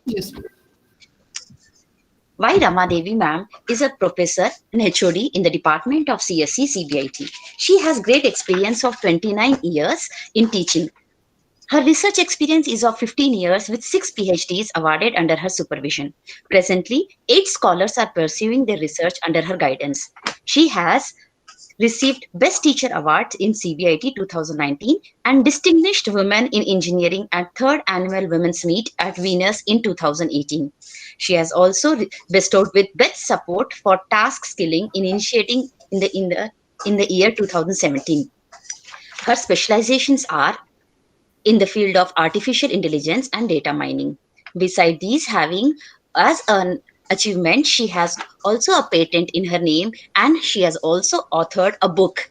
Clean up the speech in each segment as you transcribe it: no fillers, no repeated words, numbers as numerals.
Yes. Y. Ramadevi ma'am is a professor and HOD in the Department of CSE CBIT. She has great experience of 29 years in teaching. Her research experience is of 15 years with 6 PhDs awarded under her supervision. Presently, 8 scholars are pursuing their research under her guidance. She has received Best Teacher Awards in CBIT 2019 and Distinguished Women in Engineering at 3rd Annual Women's Meet at Venus in 2018. She has also bestowed with Best Support for Task Skilling in Initiating in the year 2017. Her specializations are in the field of artificial intelligence and data mining. Beside these, having as an achievement, she has also a patent in her name and she has also authored a book.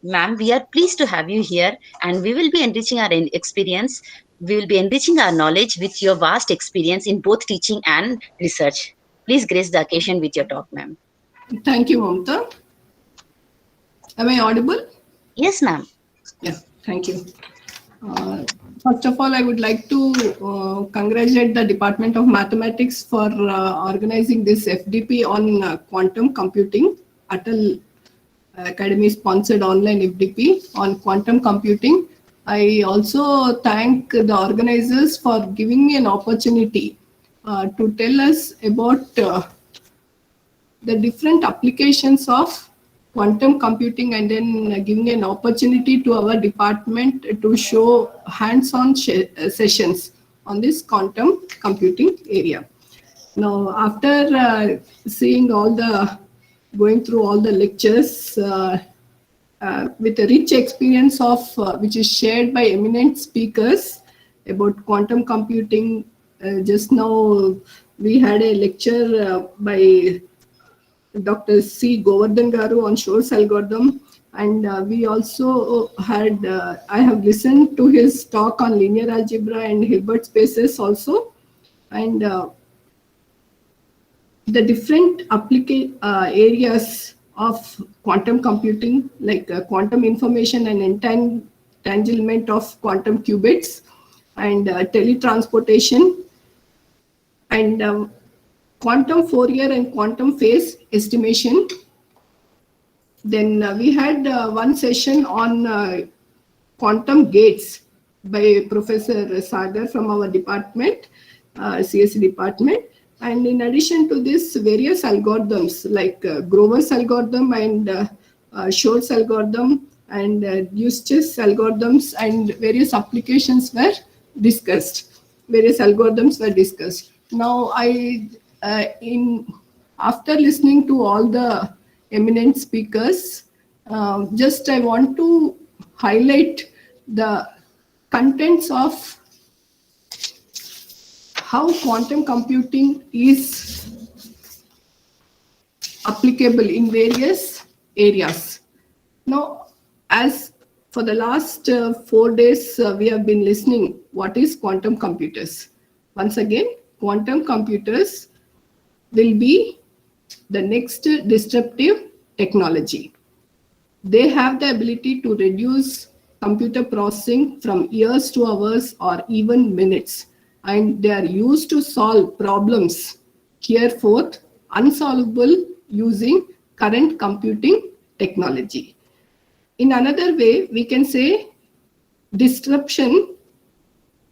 Ma'am, we are pleased to have you here and we will be enriching our experience. We will be enriching our knowledge with your vast experience in both teaching and research. Please grace the occasion with your talk, ma'am. Thank you, Mamta. Am I audible? Yes, ma'am. Yeah, thank you. First of all, I would like to congratulate the Department of Mathematics for organizing this FDP on quantum computing. Atal Academy sponsored online FDP on quantum computing. I also thank the organizers for giving me an opportunity to tell us about the different applications of quantum computing, and then giving an opportunity to our department to show hands-on sessions on this quantum computing area. Now, after seeing all the, going through all the lectures with a rich experience of which is shared by eminent speakers about quantum computing, just now we had a lecture by Dr. C. Govardhan Garu on Shor's algorithm, and we also had, I have listened to his talk on linear algebra and Hilbert spaces also, and the different areas of quantum computing, like quantum information and entanglement of quantum qubits, and teletransportation, and quantum Fourier and quantum phase estimation. Then we had one session on quantum gates by Professor Sagar from our department, CSE department. And in addition to this, various algorithms like Grover's algorithm and Shor's algorithm and Eustace's algorithms and various applications were discussed. Various algorithms were discussed. Now, after listening to all the eminent speakers, just I want to highlight the contents of how quantum computing is applicable in various areas. Now, as for the last 4 days, we have been listening what is quantum computers. Once again, quantum computers will be the next disruptive technology. They have the ability to reduce computer processing from years to hours or even minutes, and they are used to solve problems hereforth unsolvable using current computing technology. In another way, we can say disruption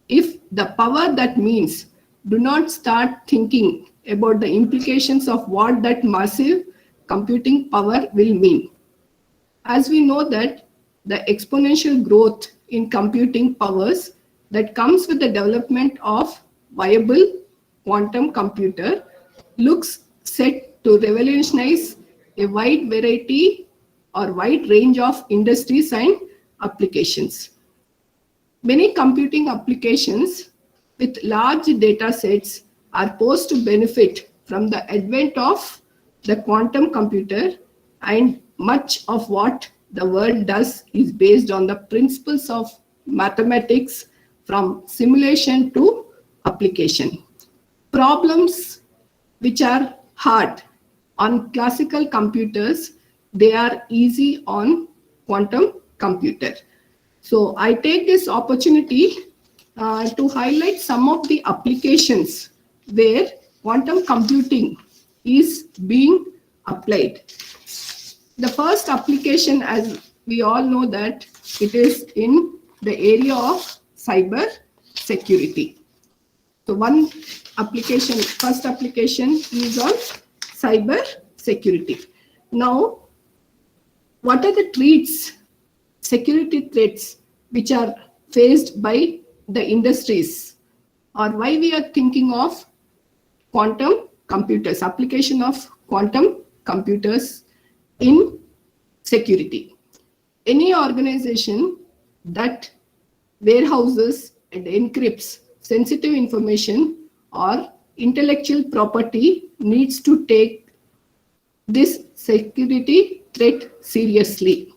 if the power that means do not start thinking about the implications of what that massive computing power will mean. As we know that the exponential growth in computing powers that comes with the development of viable quantum computer looks set to revolutionize a wide variety or wide range of industries and applications. Many computing applications with large data sets are poised to benefit from the advent of the quantum computer, and much of what the world does is based on the principles of mathematics from simulation to application. Problems which are hard on classical computers, they are easy on quantum computer. So I take this opportunity to highlight some of the applications where quantum computing is being applied. The first application, as we all know, that it is in the area of cyber security. So one application, first application is on cyber security. Now, what are the threats, security threats, which are faced by the industries, or why we are thinking of quantum computers, application of quantum computers in security? Any organization that warehouses and encrypts sensitive information or intellectual property needs to take this security threat seriously.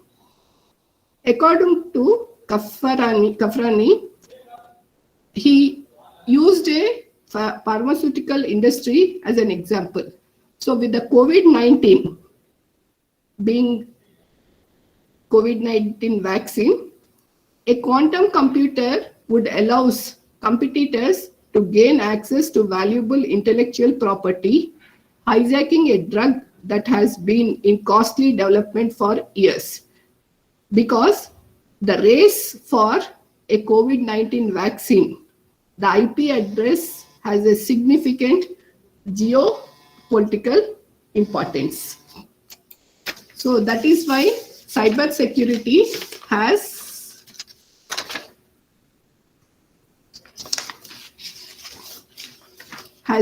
According to Kafrani, he used a pharmaceutical industry as an example. So with the COVID-19 being COVID-19 vaccine, a quantum computer would allow competitors to gain access to valuable intellectual property, hijacking a drug that has been in costly development for years. Because the race for a COVID-19 vaccine, the IP address has a significant geopolitical importance. So that is why cyber security has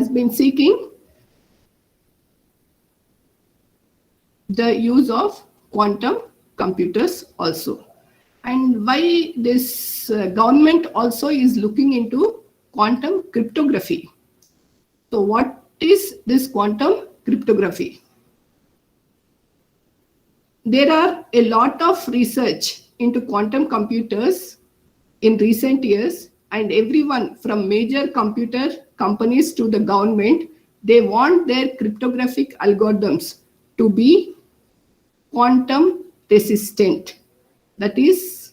been seeking the use of quantum computers also. And why this government also is looking into quantum cryptography. So what is this quantum cryptography? There are a lot of research into quantum computers in recent years, and everyone from major computer companies to the government, they want their cryptographic algorithms to be quantum resistant. That is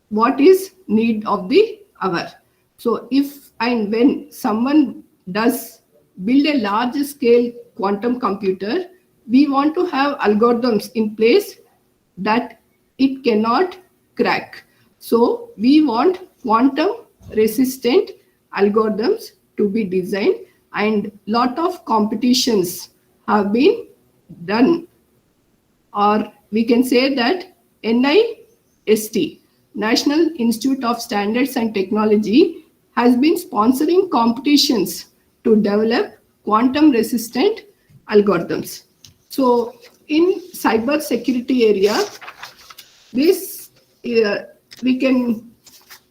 what is need of the hour. So if and when someone does build a large scale quantum computer, we want to have algorithms in place that it cannot crack. So we want quantum resistant algorithms to be designed, and lot of competitions have been done, or we can say that NIST, National Institute of Standards and Technology, has been sponsoring competitions to develop quantum resistant algorithms. So in cyber security area, this we can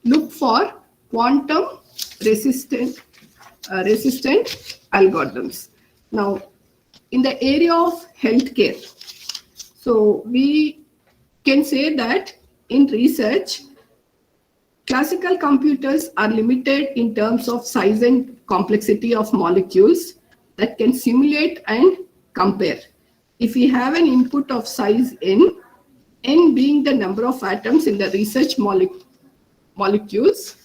look for quantum resistant algorithms. Now, in the area of healthcare, so we can say that in research, classical computers are limited in terms of size and complexity of molecules that can simulate and compare. If we have an input of size n being the number of atoms in the research molecules,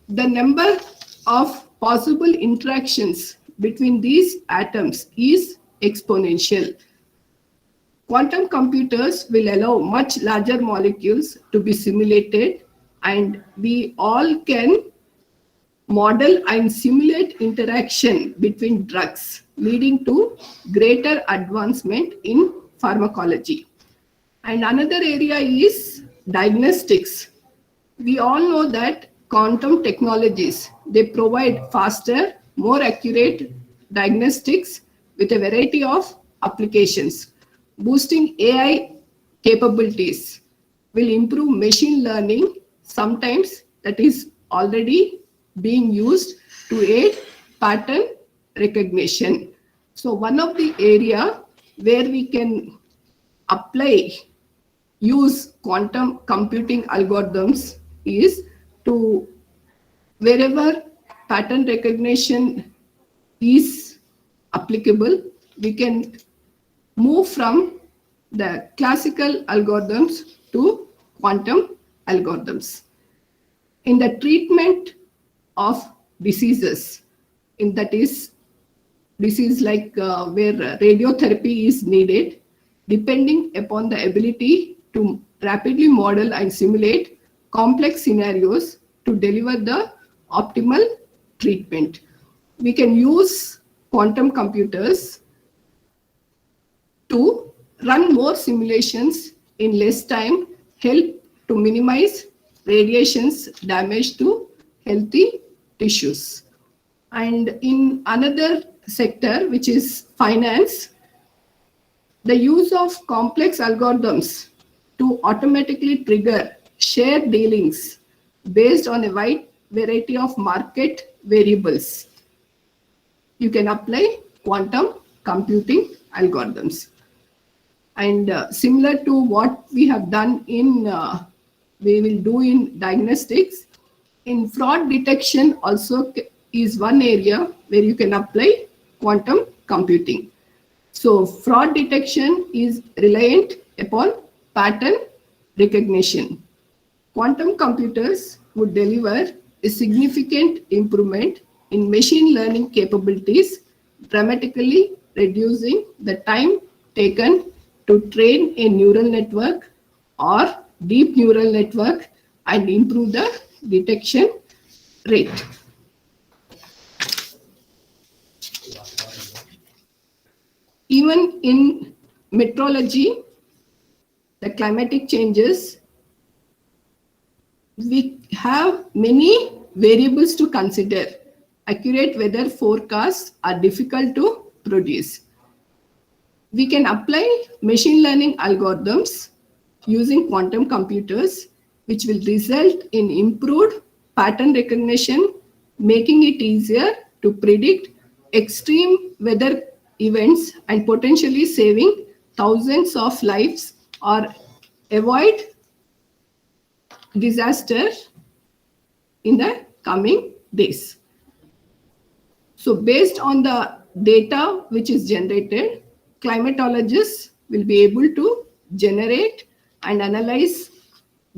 the number of possible interactions between these atoms is exponential. Quantum computers will allow much larger molecules to be simulated, and we all can model and simulate interaction between drugs, leading to greater advancement in pharmacology. And another area is diagnostics. We all know that quantum technologies, they provide faster, more accurate diagnostics with a variety of applications. Boosting AI capabilities will improve machine learning. Sometimes that is already being used to aid pattern recognition. So one of the area where we can use quantum computing algorithms is to wherever pattern recognition is applicable, we can move from the classical algorithms to quantum algorithms. In the treatment of diseases. In that is disease like where radiotherapy is needed, depending upon the ability to rapidly model and simulate complex scenarios to deliver the optimal treatment. We can use quantum computers to run more simulations in less time, help to minimize radiation's damage to healthy tissues. And in another sector, which is finance, the use of complex algorithms to automatically trigger share dealings based on a wide variety of market variables. You can apply quantum computing algorithms. And similar to what we have done in, we will do in diagnostics, in fraud detection also is one area where you can apply quantum computing. So fraud detection is reliant upon pattern recognition. Quantum computers would deliver a significant improvement in machine learning capabilities, dramatically reducing the time taken to train a neural network or deep neural network and improve the detection rate. Even in meteorology, the climatic changes, we have many variables to consider. Accurate weather forecasts are difficult to produce. We can apply machine learning algorithms using quantum computers, which will result in improved pattern recognition, making it easier to predict extreme weather events and potentially saving thousands of lives or avoid disaster in the coming days. So based on the data which is generated, climatologists will be able to generate and analyze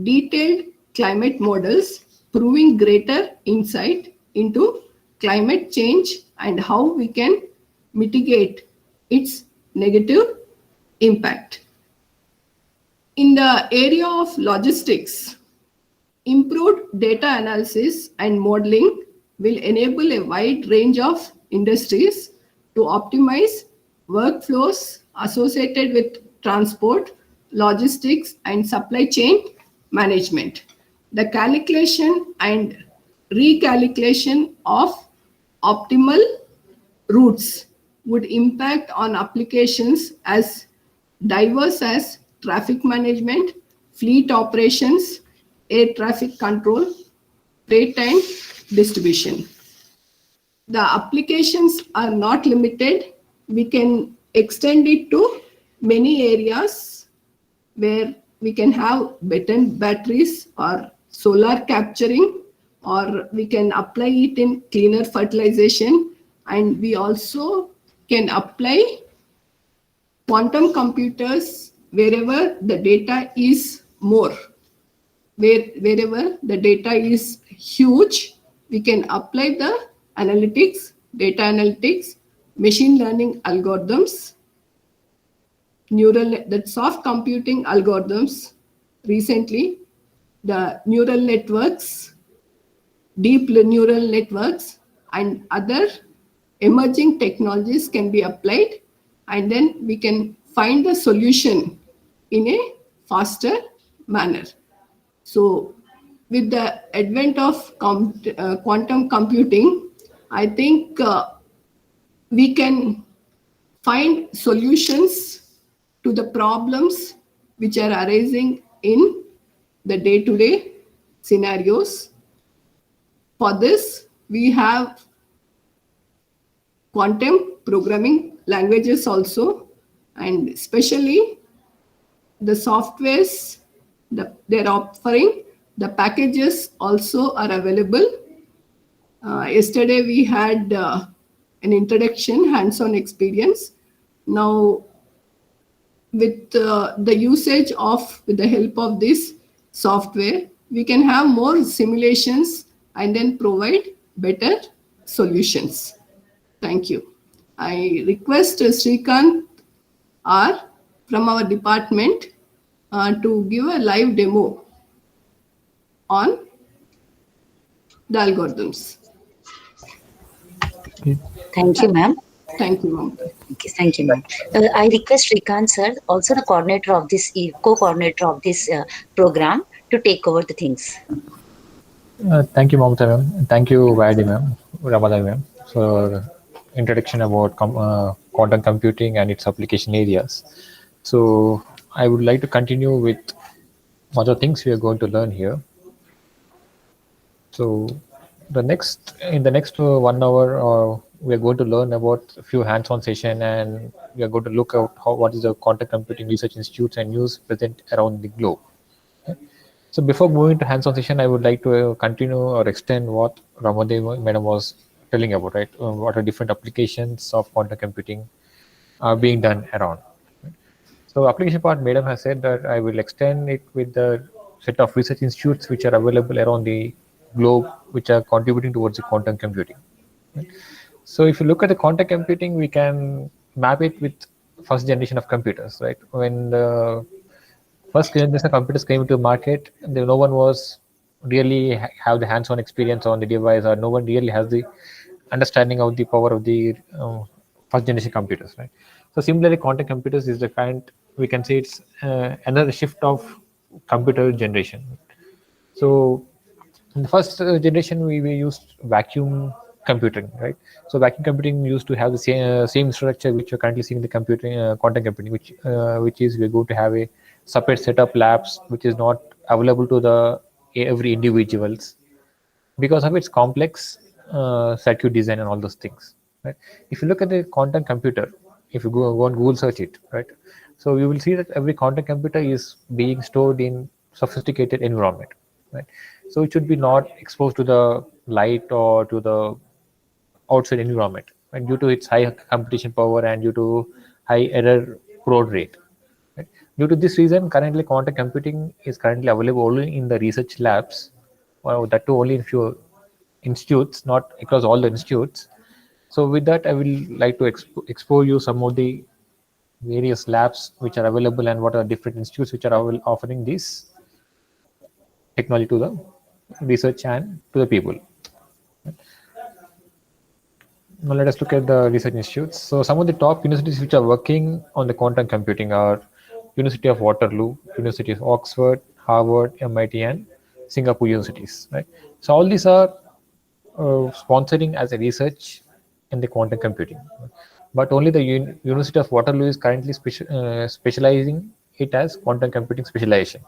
detailed climate models, proving greater insight into climate change and how we can mitigate its negative impact. In the area of logistics, improved data analysis and modeling will enable a wide range of industries to optimize workflows associated with transport, logistics, and supply chain management. The calculation and recalculation of optimal routes would impact on applications as diverse as traffic management, fleet operations, air traffic control, freight and distribution. The applications are not limited. We can extend it to many areas where we can have better batteries or solar capturing, or we can apply it in cleaner fertilization, and we also can apply quantum computers wherever the data is more. Wherever the data is huge, we can apply the analytics, data analytics, machine learning algorithms, the soft computing algorithms. Recently, the neural networks, deep neural networks, and other emerging technologies can be applied, and then we can find the solution in a faster manner. So with the advent of quantum computing, I think we can find solutions to the problems which are arising in the day-to-day scenarios. For this, we have quantum programming languages also, and especially the softwares they're offering, the packages also are available. Yesterday we had an introduction, hands-on experience. Now with the usage of, with the help of this software, we can have more simulations and then provide better solutions. Thank you. I request Srikanth R from our department to give a live demo on the algorithms. Thank you, ma'am. Thank you, Mamta. Okay, thank you, ma'am. I request Srikanth sir, also the coordinator of this, co-coordinator of this program, to take over the things. Thank you, Mamta ma'am. Thank you, Vaidi ma'am, Ramalai ma'am, for introduction about quantum computing and its application areas. So I would like to continue with other things we are going to learn here. So in the next 1 hour, we are going to learn about a few hands-on session, and we are going to look at what is the quantum computing research institutes and news present around the globe. So before moving to hands-on session, I would like to continue or extend what Ramadev madam was telling about, right? What are different applications of quantum computing are being done around. So application part, madam has said that I will extend it with the set of research institutes which are available around the globe, which are contributing towards the quantum computing. So if you look at the quantum computing, we can map it with first generation of computers, right? When the first generation computers came into the market, no one was really have the hands-on experience on the device, or no one really has the understanding of the power of the first generation computers, right? So similarly, quantum computers is the kind, we can say it's another shift of computer generation. So in the first generation, we used vacuum computing, right? So vacuum computing used to have the same structure which you're currently seeing in the computing, quantum computing, which is we're going to have a separate set of labs which is not available to the every individuals because of its complex circuit design and all those things, right? If you look at the quantum computer, if you go on Google search it, right? So you will see that every quantum computer is being stored in sophisticated environment, right? So it should be not exposed to the light or to the outside environment, and due to its high computation power and due to high error prone rate, right? Due to this reason, currently quantum computing is currently available only in the research labs, or that too only in few institutes, not across all the institutes. So with that, I will like to expose you some of the various labs which are available and what are different institutes which are offering this technology to the research and to the people. Now let us look at the research institutes. So some of the top universities which are working on the quantum computing are University of Waterloo, University of Oxford, Harvard, MIT, and Singapore universities, right? So all these are sponsoring as a research in the quantum computing, but only the University of Waterloo is currently specializing it as quantum computing specialization.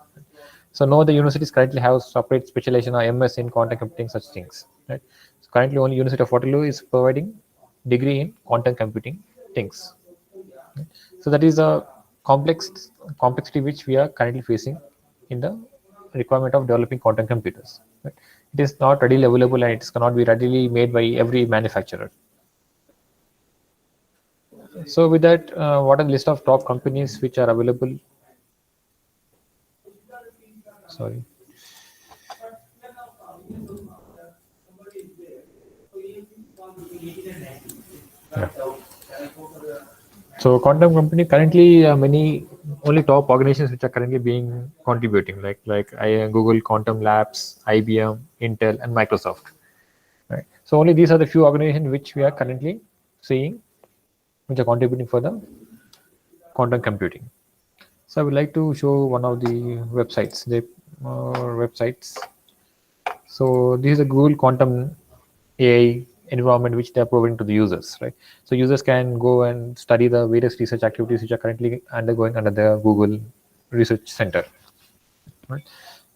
So no other universities currently have separate specialization or MS in quantum computing, such things, right? So currently only University of Waterloo is providing degree in quantum computing things. So that is a complexity which we are currently facing in the requirement of developing quantum computers, right? It is not readily available and it cannot be readily made by every manufacturer. So with that, what are the list of top companies which are available? Sorry. Yeah. So quantum company currently many only top organizations which are currently being contributing, like Google, Quantum Labs, IBM, Intel, and Microsoft. Right. So only these are the few organizations which we are currently seeing which are contributing for the quantum computing. So I would like to show one of the websites. Websites. So this is a Google Quantum AI environment which they are providing to the users, right? So users can go and study the various research activities which are currently undergoing under the Google Research Center, right?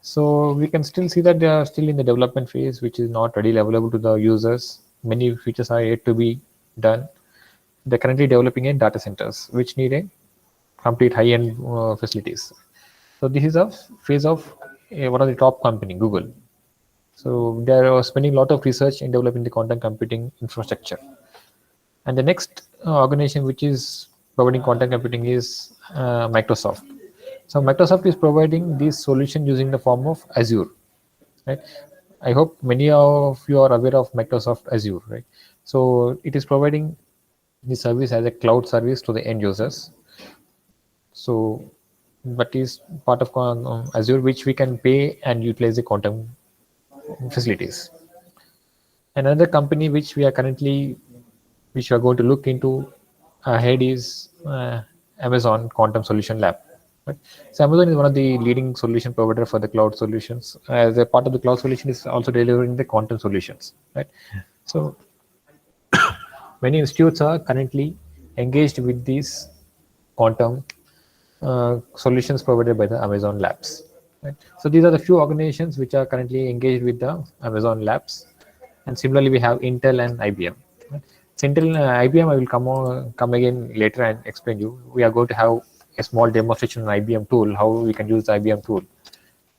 So we can still see that they are still in the development phase, which is not readily available to the users. Many features are yet to be done. They're currently developing in data centers, which need a complete high-end facilities. So this is a phase of one of the top company, Google. So they are spending a lot of research in developing the quantum computing infrastructure. And the next organization which is providing quantum computing is Microsoft. So Microsoft is providing this solution using the form of Azure, right? I hope many of you are aware of Microsoft Azure, right? So it is providing the service as a cloud service to the end users. So that is part of Azure, which we can pay and utilize the quantum facilities. Another company which we are currently, which we are going to look into ahead is Amazon Quantum Solution Lab. Right? So Amazon is one of the leading solution provider for the cloud solutions. As a part of the cloud solution is also delivering the quantum solutions. Right. So many institutes are currently engaged with these quantum solutions provided by the Amazon Labs. Right? So these are the few organizations which are currently engaged with the Amazon Labs, and similarly we have Intel and IBM. Right? So Intel, IBM, I will come again later and explain you. We are going to have a small demonstration on IBM tool, how we can use the IBM tool.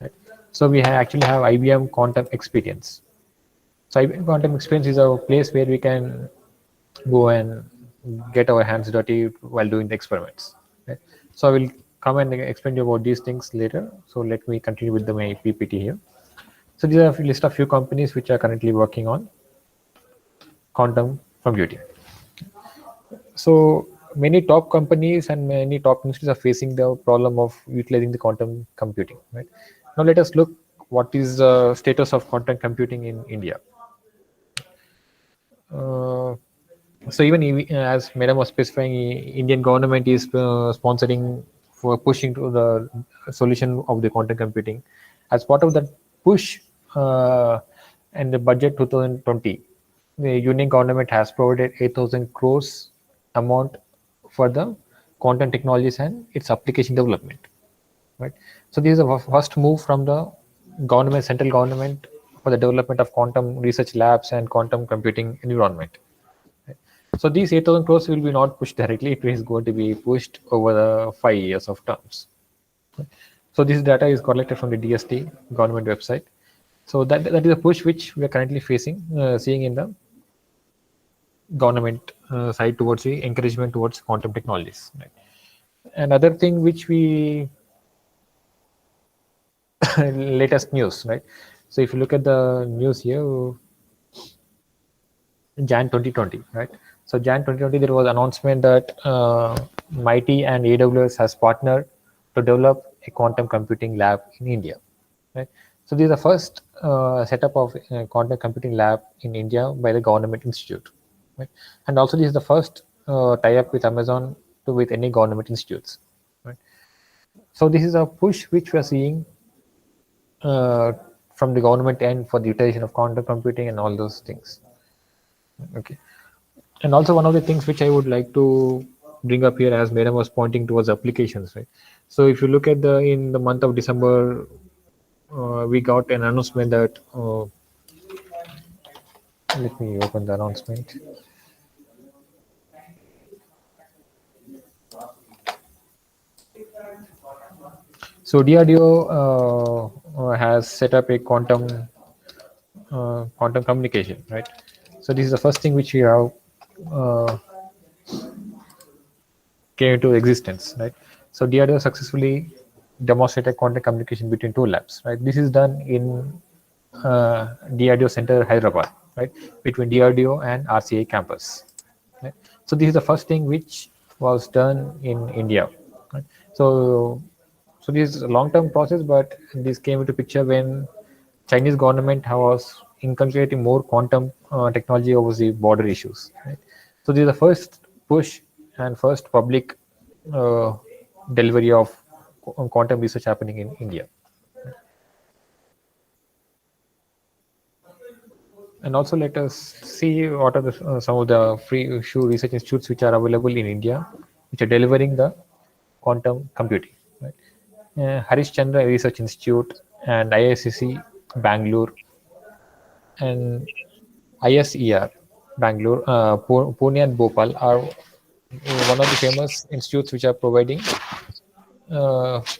Right? So we actually have IBM Quantum Experience. So IBM Quantum Experience is a place where we can go and get our hands dirty while doing the experiments. Right? So I will come and explain you about these things later. So let me continue with my PPT here. So these are a list of few companies which are currently working on quantum computing. So many top companies and many top industries are facing the problem of utilizing the quantum computing. Right? Now let us look what is the status of quantum computing in India. Uh, so even as Madam was specifying, Indian government is sponsoring for pushing to the solution of the quantum computing. As part of that push and the budget 2020, the Union government has provided 8,000 crores amount for the quantum technologies and its application development. Right. So this is the first move from the government, central government, for the development of quantum research labs and quantum computing environment. So these 8,000 crores will be not pushed directly; it is going to be pushed over the 5 years of terms. So this data is collected from the DST government website. So that is a push which we are currently seeing in the government side towards the encouragement towards quantum technologies. Right? Another thing which we latest news, right? So if you look at the news here, Jan 2020, right? So Jan 2020, there was announcement that MIT and AWS has partnered to develop a quantum computing lab in India, right? So this is the first setup of quantum computing lab in India by the government institute, right? And also this is the first tie-up with Amazon with any government institutes, right? So this is a push which we are seeing from the government end for the utilization of quantum computing and all those things. Okay. And also one of the things which I would like to bring up here, as Madam was pointing towards applications, right? So if you look at in the month of December, we got an announcement that let me open the announcement. So DRDO has set up a quantum communication, right? So this is the first thing which we have came into existence, right? So DRDO successfully demonstrated quantum communication between two labs, right? This is done in DRDO Center, Hyderabad, right? Between DRDO and RCA campus. Right? So this is the first thing which was done in India. Right? So this is a long-term process, but this came into picture when Chinese government was inculcating more quantum technology over the border issues. Right? So this is the first push and first public uh, delivery of quantum research happening in India. And also let us see what are some of the free issue research institutes which are available in India, which are delivering the quantum computing. Right? Harish Chandra Research Institute and IISc Bangalore and ISER Bangalore, Pune and Bhopal are one of the famous institutes which are providing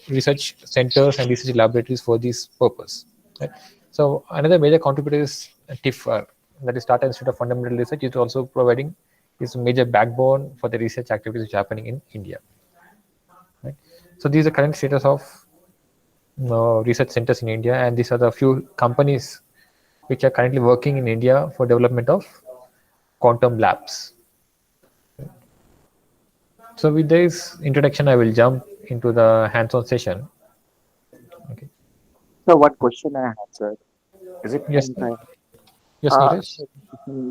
research centers and research laboratories for this purpose. Right? So another major contributor is TIFR, that is Tata Institute of Fundamental Research. Is also providing this major backbone for the research activities which are happening in India. Right? So these are the current status of research centers in India, and these are the few companies which are currently working in India for development of quantum labs. So with this introduction, I will jump into the hands-on session. Okay. So what question I have, sir? Is it Yes, fine if I? yes, Neeraj. So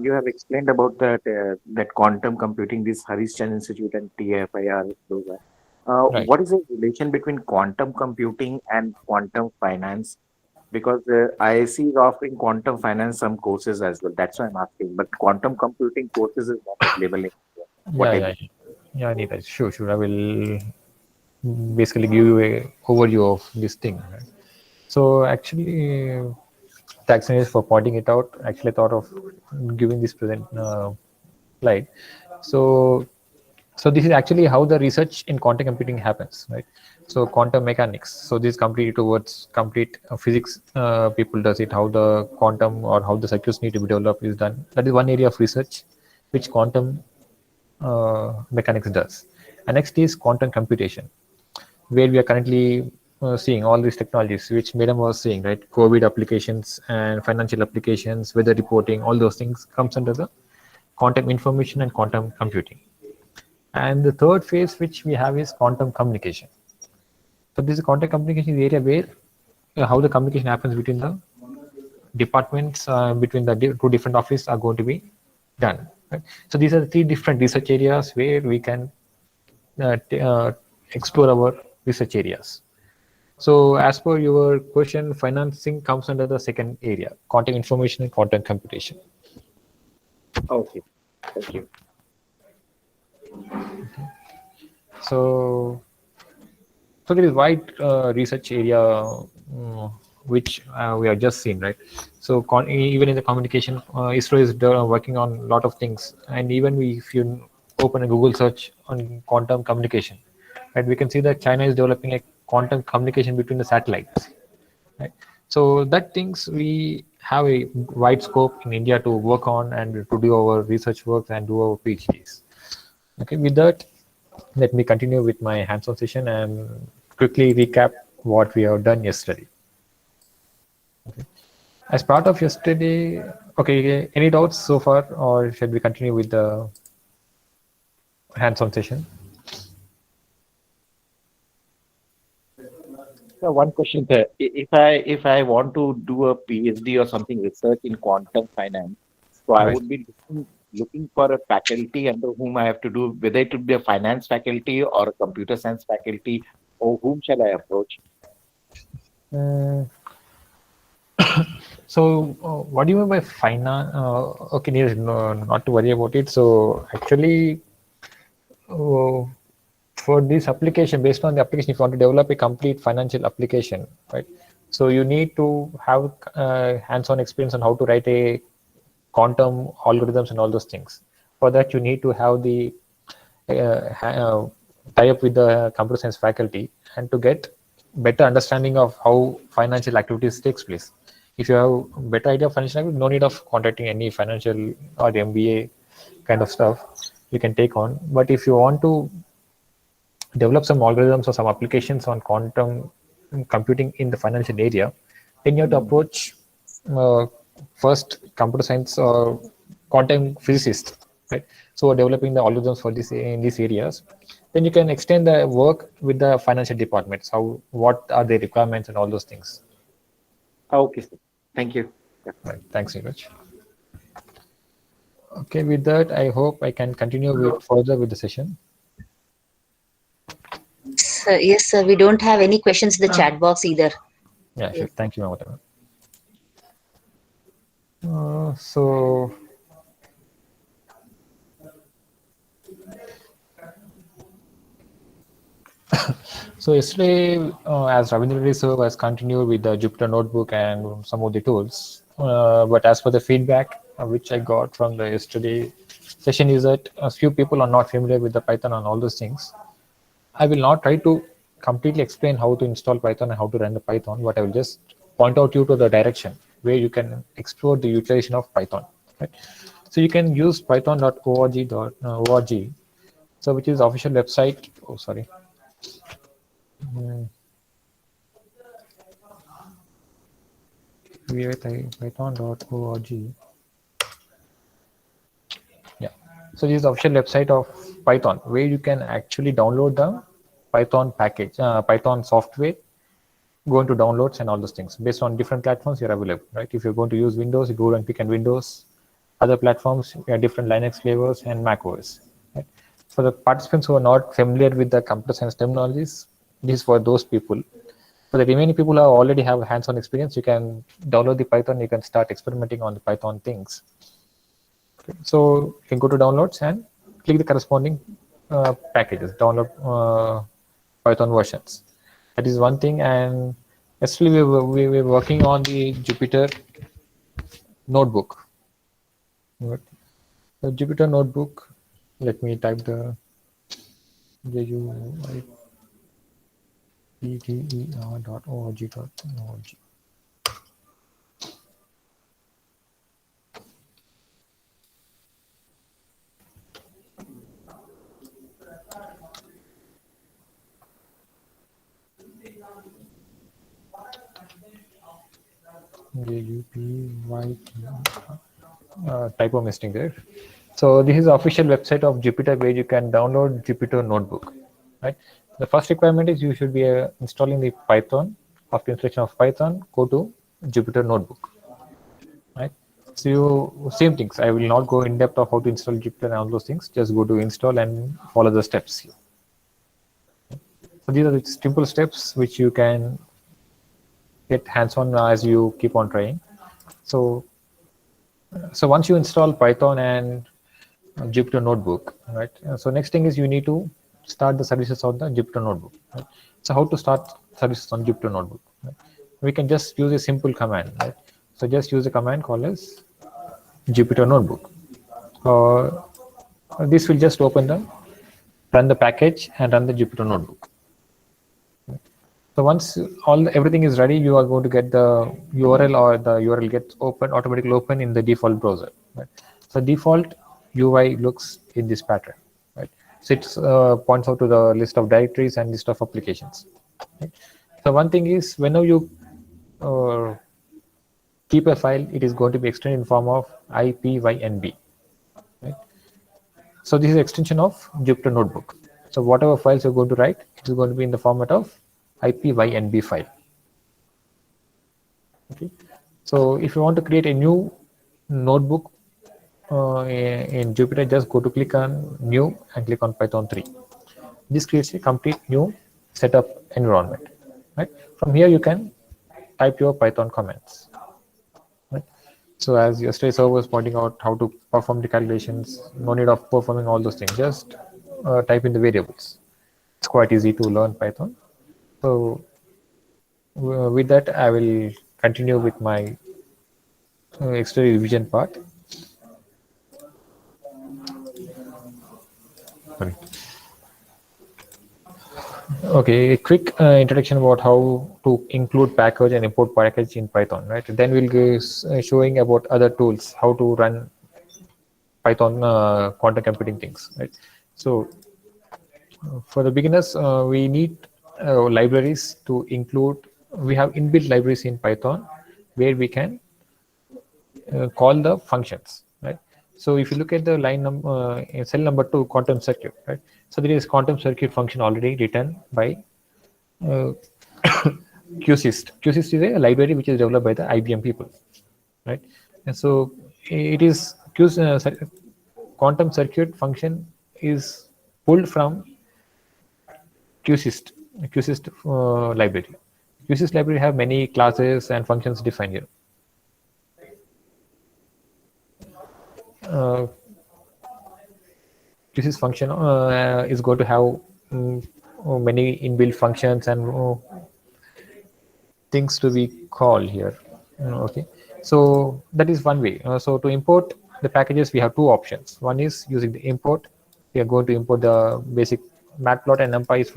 you have explained about that quantum computing, this Harishchan Institute and TFIR. Those are. Right. What is the relation between quantum computing and quantum finance? Because IIC is offering quantum finance some courses as well. That's why I'm asking. But quantum computing courses is not available in India. What Yeah, I yeah, believe. yeah, Neeraj. Sure, sure. I will basically give you a overview of this thing. Right? So actually, thanks Neeraj for pointing it out. Actually, I thought of giving this present slide. So so this is actually how the research in quantum computing happens, right? So quantum mechanics, so this is completely towards complete physics people does it, how the quantum or how the circuits need to be developed is done. That is one area of research which quantum mechanics does. And next is quantum computation, where we are currently seeing all these technologies which madam was saying, right? COVID applications and financial applications, weather reporting, all those things comes under the quantum information and quantum computing. And the third phase which we have is quantum communication. So this is quantum communication is area where how the communication happens between the departments, between the two different offices are going to be done. Right? So these are the three different research areas where we can explore our research areas. So as per your question, financing comes under the second area, quantum information and quantum computation. Okay. Thank you. So so there is wide research area which we have just seen, right? So even in the communication, ISRO is working on a lot of things, and even if you open a Google search on quantum communication, right, we can see that China is developing a quantum communication between the satellites, right? So that things we have a wide scope in India to work on and to do our research work and do our PhDs. Okay, with that, let me continue with my hands-on session and quickly recap what we have done yesterday. Okay. As part of yesterday, okay, any doubts so far, or should we continue with the hands-on session? So one question there. If I want to do a PhD or something research in quantum finance, so I Right. would be looking for a faculty under whom I have to do, whether it would be a finance faculty or a computer science faculty, or whom shall I approach? Mm, so, what do you mean by finance? Okay, Neeraj, no, not to worry about it. So, actually, uh, for this application, based on the application, if you want to develop a complete financial application, right? So you need to have hands-on experience on how to write a quantum algorithms and all those things. For that, you need to have the tie up with the computer science faculty and to get better understanding of how financial activities takes place. If you have better idea of financial activity, no need of contacting any financial or MBA kind of stuff you can take on. But if you want to develop some algorithms or some applications on quantum computing in the financial area, then you have to approach uh, first computer science or quantum physicist, right? So developing the algorithms for this in these areas, then you can extend the work with the financial departments. How what are the requirements and all those things. Okay, sir. Thank you. Yeah. Right. Thanks, Neeraj. Okay, with that, I hope I can continue with further with the session. Yes, sir. We don't have any questions in the chat box either. Yeah, sure. Yes. Thank you, Mamata. So So yesterday, as Ravindra Reddy sir has continued with the Jupyter Notebook and some of the tools, but as for the feedback which I got from the yesterday session is that a few people are not familiar with the Python and all those things. I will not try to completely explain how to install Python and how to run the Python, but I will just point out you to the direction where you can explore the utilization of Python. Right? So you can use python.org, so which is official website. Oh, sorry. python.org. Yeah. So this is the official website of Python, where you can actually download the Python package, Python software, go into downloads and all those things. Based on different platforms, you're available, right? If you're going to use Windows, you go and pick on Windows. Other platforms, you have different Linux flavors and Mac OS. Right? For the participants who are not familiar with the computer science terminologies, this is for those people. For the remaining people who already have hands-on experience, you can download the Python, you can start experimenting on the Python things. Okay. So you can go to downloads and click the corresponding packages, download Python versions. That is one thing. And actually we were working on the Jupyter notebook. Right. The Jupyter notebook, let me type the jupyter.org. Typo mistake there. So this is the official website of Jupyter, where you can download Jupyter notebook. Right. The first requirement is you should be installing the Python. After installation of Python, go to Jupyter notebook. Right. So you, same things. I will not go in depth of how to install Jupyter and all those things. Just go to install and follow the steps here. So these are the simple steps which you can get hands-on as you keep on trying. So once you install Python and Jupyter notebook, right? So next thing is you need to start the services on the Jupyter notebook. Right? So how to start services on Jupyter notebook? Right? We can just use a simple command. Right? So just use a command called as Jupyter notebook. This will just run the package and run the Jupyter notebook. So once everything is ready, you are going to get the URL, or the URL gets automatically open in the default browser. Right? So default UI looks in this pattern. Right? So it points out to the list of directories and list of applications. Right? So one thing is, whenever you keep a file, it is going to be extended in form of IPYNB. Right? So this is extension of Jupyter notebook. So whatever files you're going to write, it is going to be in the format of IPYNB file. Okay. So if you want to create a new notebook in Jupyter, just go to click on new and click on Python 3. This creates a complete new setup environment. Right. From here you can type your Python comments. Right. So as yesterday sir was pointing out how to perform the calculations, no need of performing all those things. Just type in the variables. It's quite easy to learn Python. So with that, I will continue with my exterior revision part. Sorry. Okay, a quick introduction about how to include package and import package in Python. Right. Then we'll go showing about other tools, how to run Python quantum computing things. Right. So for the beginners, we need libraries to include. We have inbuilt libraries in Python where we can call the functions, right? So if you look at the line number, cell number 2, quantum circuit, right? So there is quantum circuit function already written by QSYST. QSYST is a library which is developed by the IBM people, right? And so it is quantum circuit function is pulled from QSYST library. QSYST library have many classes and functions defined here. QSYST function is going to have many inbuilt functions and things to be called here. Okay, so that is one way. So to import the packages, we have two options. One is using the import. We are going to import the basic matplot, and NumPy is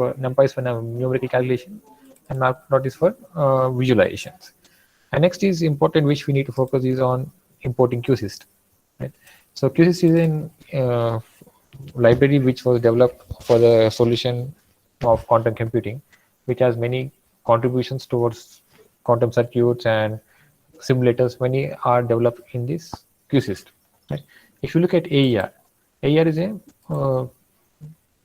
for numerical calculation, and matplot is for visualizations. And next is important, which we need to focus is on importing QSYST. Right? So QSYST is a library which was developed for the solution of quantum computing, which has many contributions towards quantum circuits and simulators many are developed in this QSYST. Right? If you look at AER, AER is a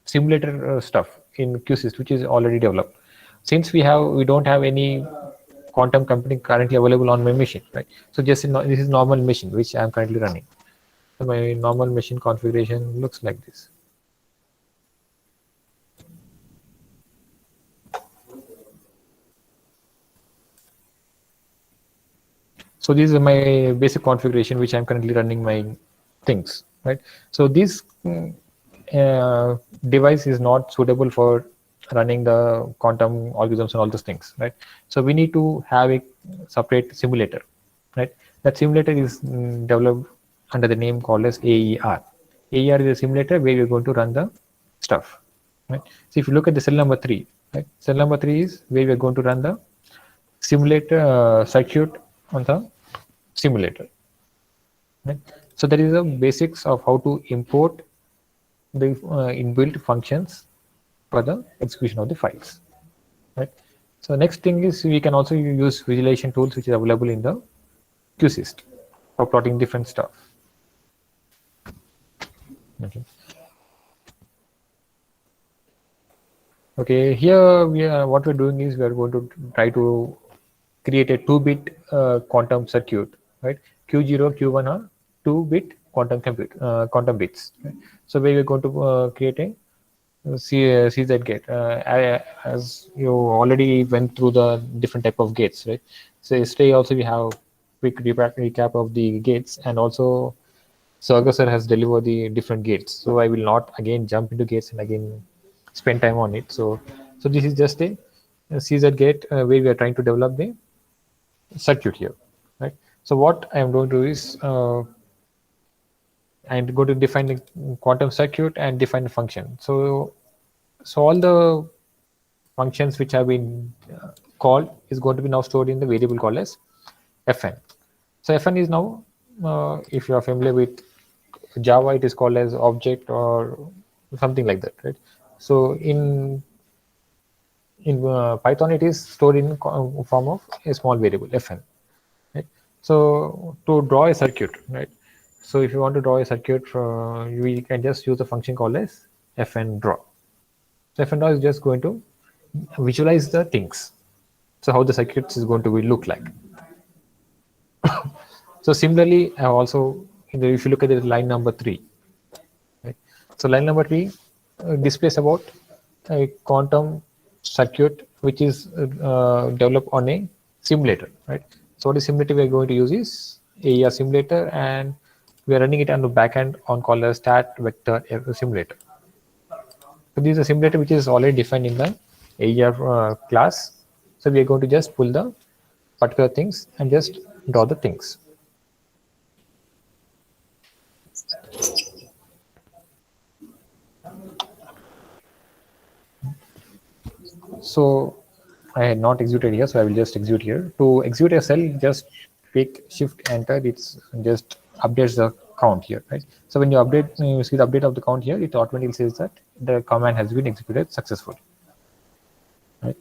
simulator stuff in QSYST which is already developed. Since we don't have any quantum computing currently available on my machine, right? So just this is normal machine which I am currently running. So my normal machine configuration looks like this. So this is my basic configuration which I'm currently running my things, right? So this device is not suitable for running the quantum algorithms and all those things, right? So we need to have a separate simulator, right? That simulator is developed under the name called as AER. AER is a simulator where we're going to run the stuff, right? So if you look at the cell number 3, right? Cell number 3 is where we're going to run the simulator circuit on the simulator, right? So that is the basics of how to import the inbuilt functions for the execution of the files, right? So next thing is we can also use visualization tools which is available in the QSYST for plotting different stuff. Okay. Okay, here what we're doing is we are going to try to create a 2-bit quantum circuit, right? Q0, Q1 are 2-bit quantum bits. Right? So we're going to create a CZ gate. As you already went through the different type of gates, right? So yesterday also we have quick recap of the gates, and also Sagar sir has delivered the different gates. So I will not again jump into gates and again spend time on it. So this is just a CZ gate where we are trying to develop the circuit here, right? So what I am going to do is I'm going to define the quantum circuit and define the function. So all the functions which have been called is going to be now stored in the variable called as fn. So fn is now, if you are familiar with Java, it is called as object or something like that, right? So in Python, it is stored in form of a small variable fn. Right? So to draw a circuit, right? So if you want to draw a circuit, we can just use a function called as fn draw. So fn draw is just going to visualize the things. So how the circuit is going to look like. So similarly, I also, if you look at the line number 3, right? So line number 3 displays about a quantum circuit which is developed on a simulator, right? So what is simulator we are going to use is AER simulator, and we are running it on the backend on called as stat vector simulator. So this is a simulator which is already defined in the AER class. So we are going to just pull the particular things and just draw the things. So I had not executed here, so I will just execute here. To execute a cell, just click Shift Enter. It's just updates the count here, right? So when you update, you see the update of the count here, it automatically says that the command has been executed successfully. Right.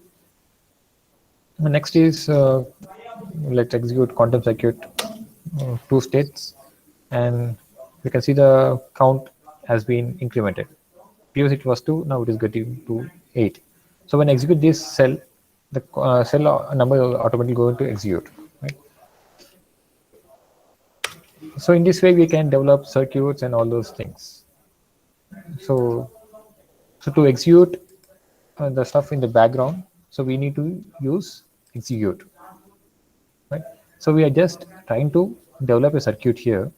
The next is let's execute quantum circuit 2 states, and we can see the count has been incremented. Previously it was 2, now it is getting to 8. So when I execute this cell, the cell number will automatically go into execute. Right? So in this way, we can develop circuits and all those things. So to execute the stuff in the background, so we need to use execute. Right? So we are just trying to develop a circuit here.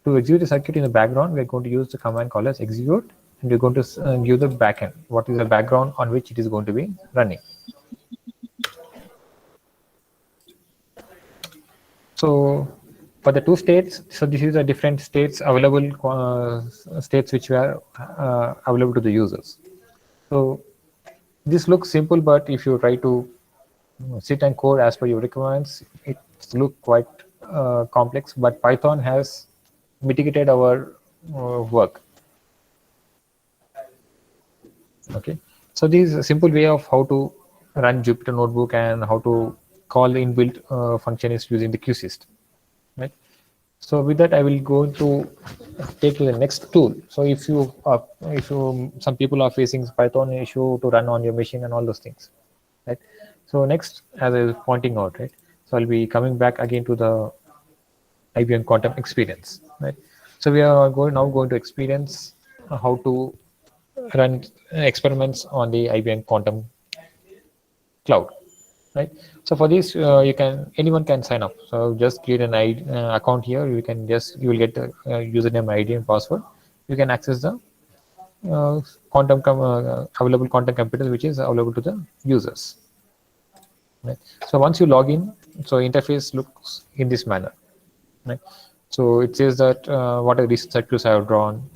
To execute a circuit in the background, we are going to use the command called as execute, and we're going to give the backend, what is the background on which it is going to be running. So for the 2 states, so this is the different states available, states which were available to the users. So this looks simple, but if you try to sit and code as per your requirements, it looks quite complex, but Python has mitigated our work. Okay, so this is a simple way of how to run Jupyter Notebook and how to call inbuilt function is using the QSYST, right? So with that, I will go to take to the next tool. So if some people are facing Python issue to run on your machine and all those things, right? So next, as I was pointing out, right? So I'll be coming back again to the IBM Quantum experience, right? So we are going to experience how to run experiments on the IBM Quantum cloud, right? So for this, anyone can sign up. So just create an account here. You will get the username, ID, and password. You can access the available quantum computers which is available to the users. Right? So once you log in, so interface looks in this manner. Right? So it says that what are the research circuits I have drawn,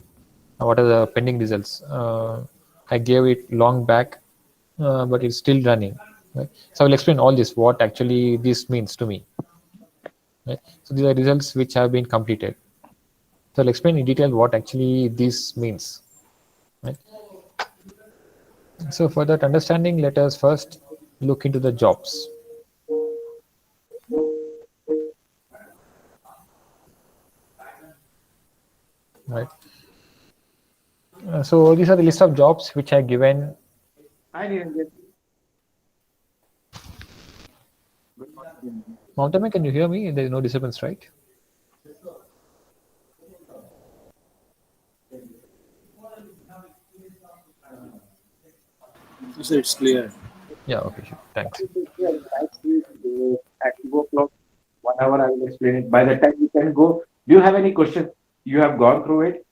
what are the pending results. I gave it long back, but it's still running. Right? So I will explain all this, what actually this means to me. Right? So these are results which have been completed. So I'll explain in detail what actually this means. Right? So for that understanding, let us first look into the jobs. Right. So these are the list of jobs which are given. I didn't get. Mountain, can you hear me? There is no disturbance, right? So it's clear. Yeah, okay, sure. Thanks. At 2 o'clock, 1 hour, I will explain it. By the time you can go, do you have any questions? You have gone through it?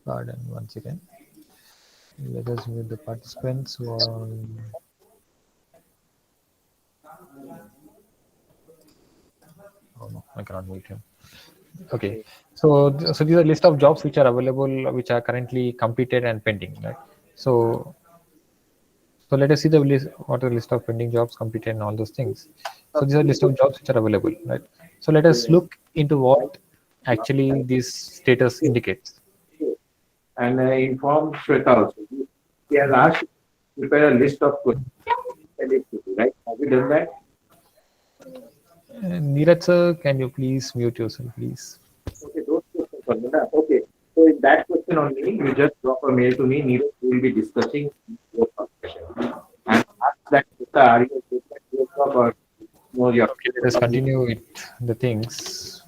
Pardon, once again. Let us mute the participants who are on. Oh no, I cannot mute him. Okay, so these are list of jobs which are available, which are currently completed and pending, right? So let us see the list. What are the list of pending jobs, completed, and all those things. So these are list of jobs which are available, right? So let us look into what actually this status indicates. And inform Shweta also. He has asked to prepare a list of questions. Right? Have you done that? Neeraj sir, can you please mute yourself, please? Okay, those questions only, na? Okay. So in that question only, you just drop a mail to me. Neeraj will be discussing your question. And ask that, are you okay at 2 o'clock or no? Your Okay, let us continue with the things.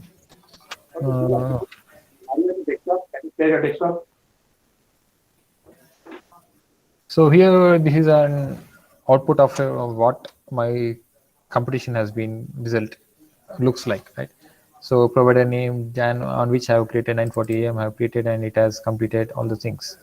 Are you on desktop? Can you share your desktop? So here, this is an output of what my competition has been result looks like, right? So provider name, Jan, on which I have created 9:40 AM, I have created and it has completed all the things.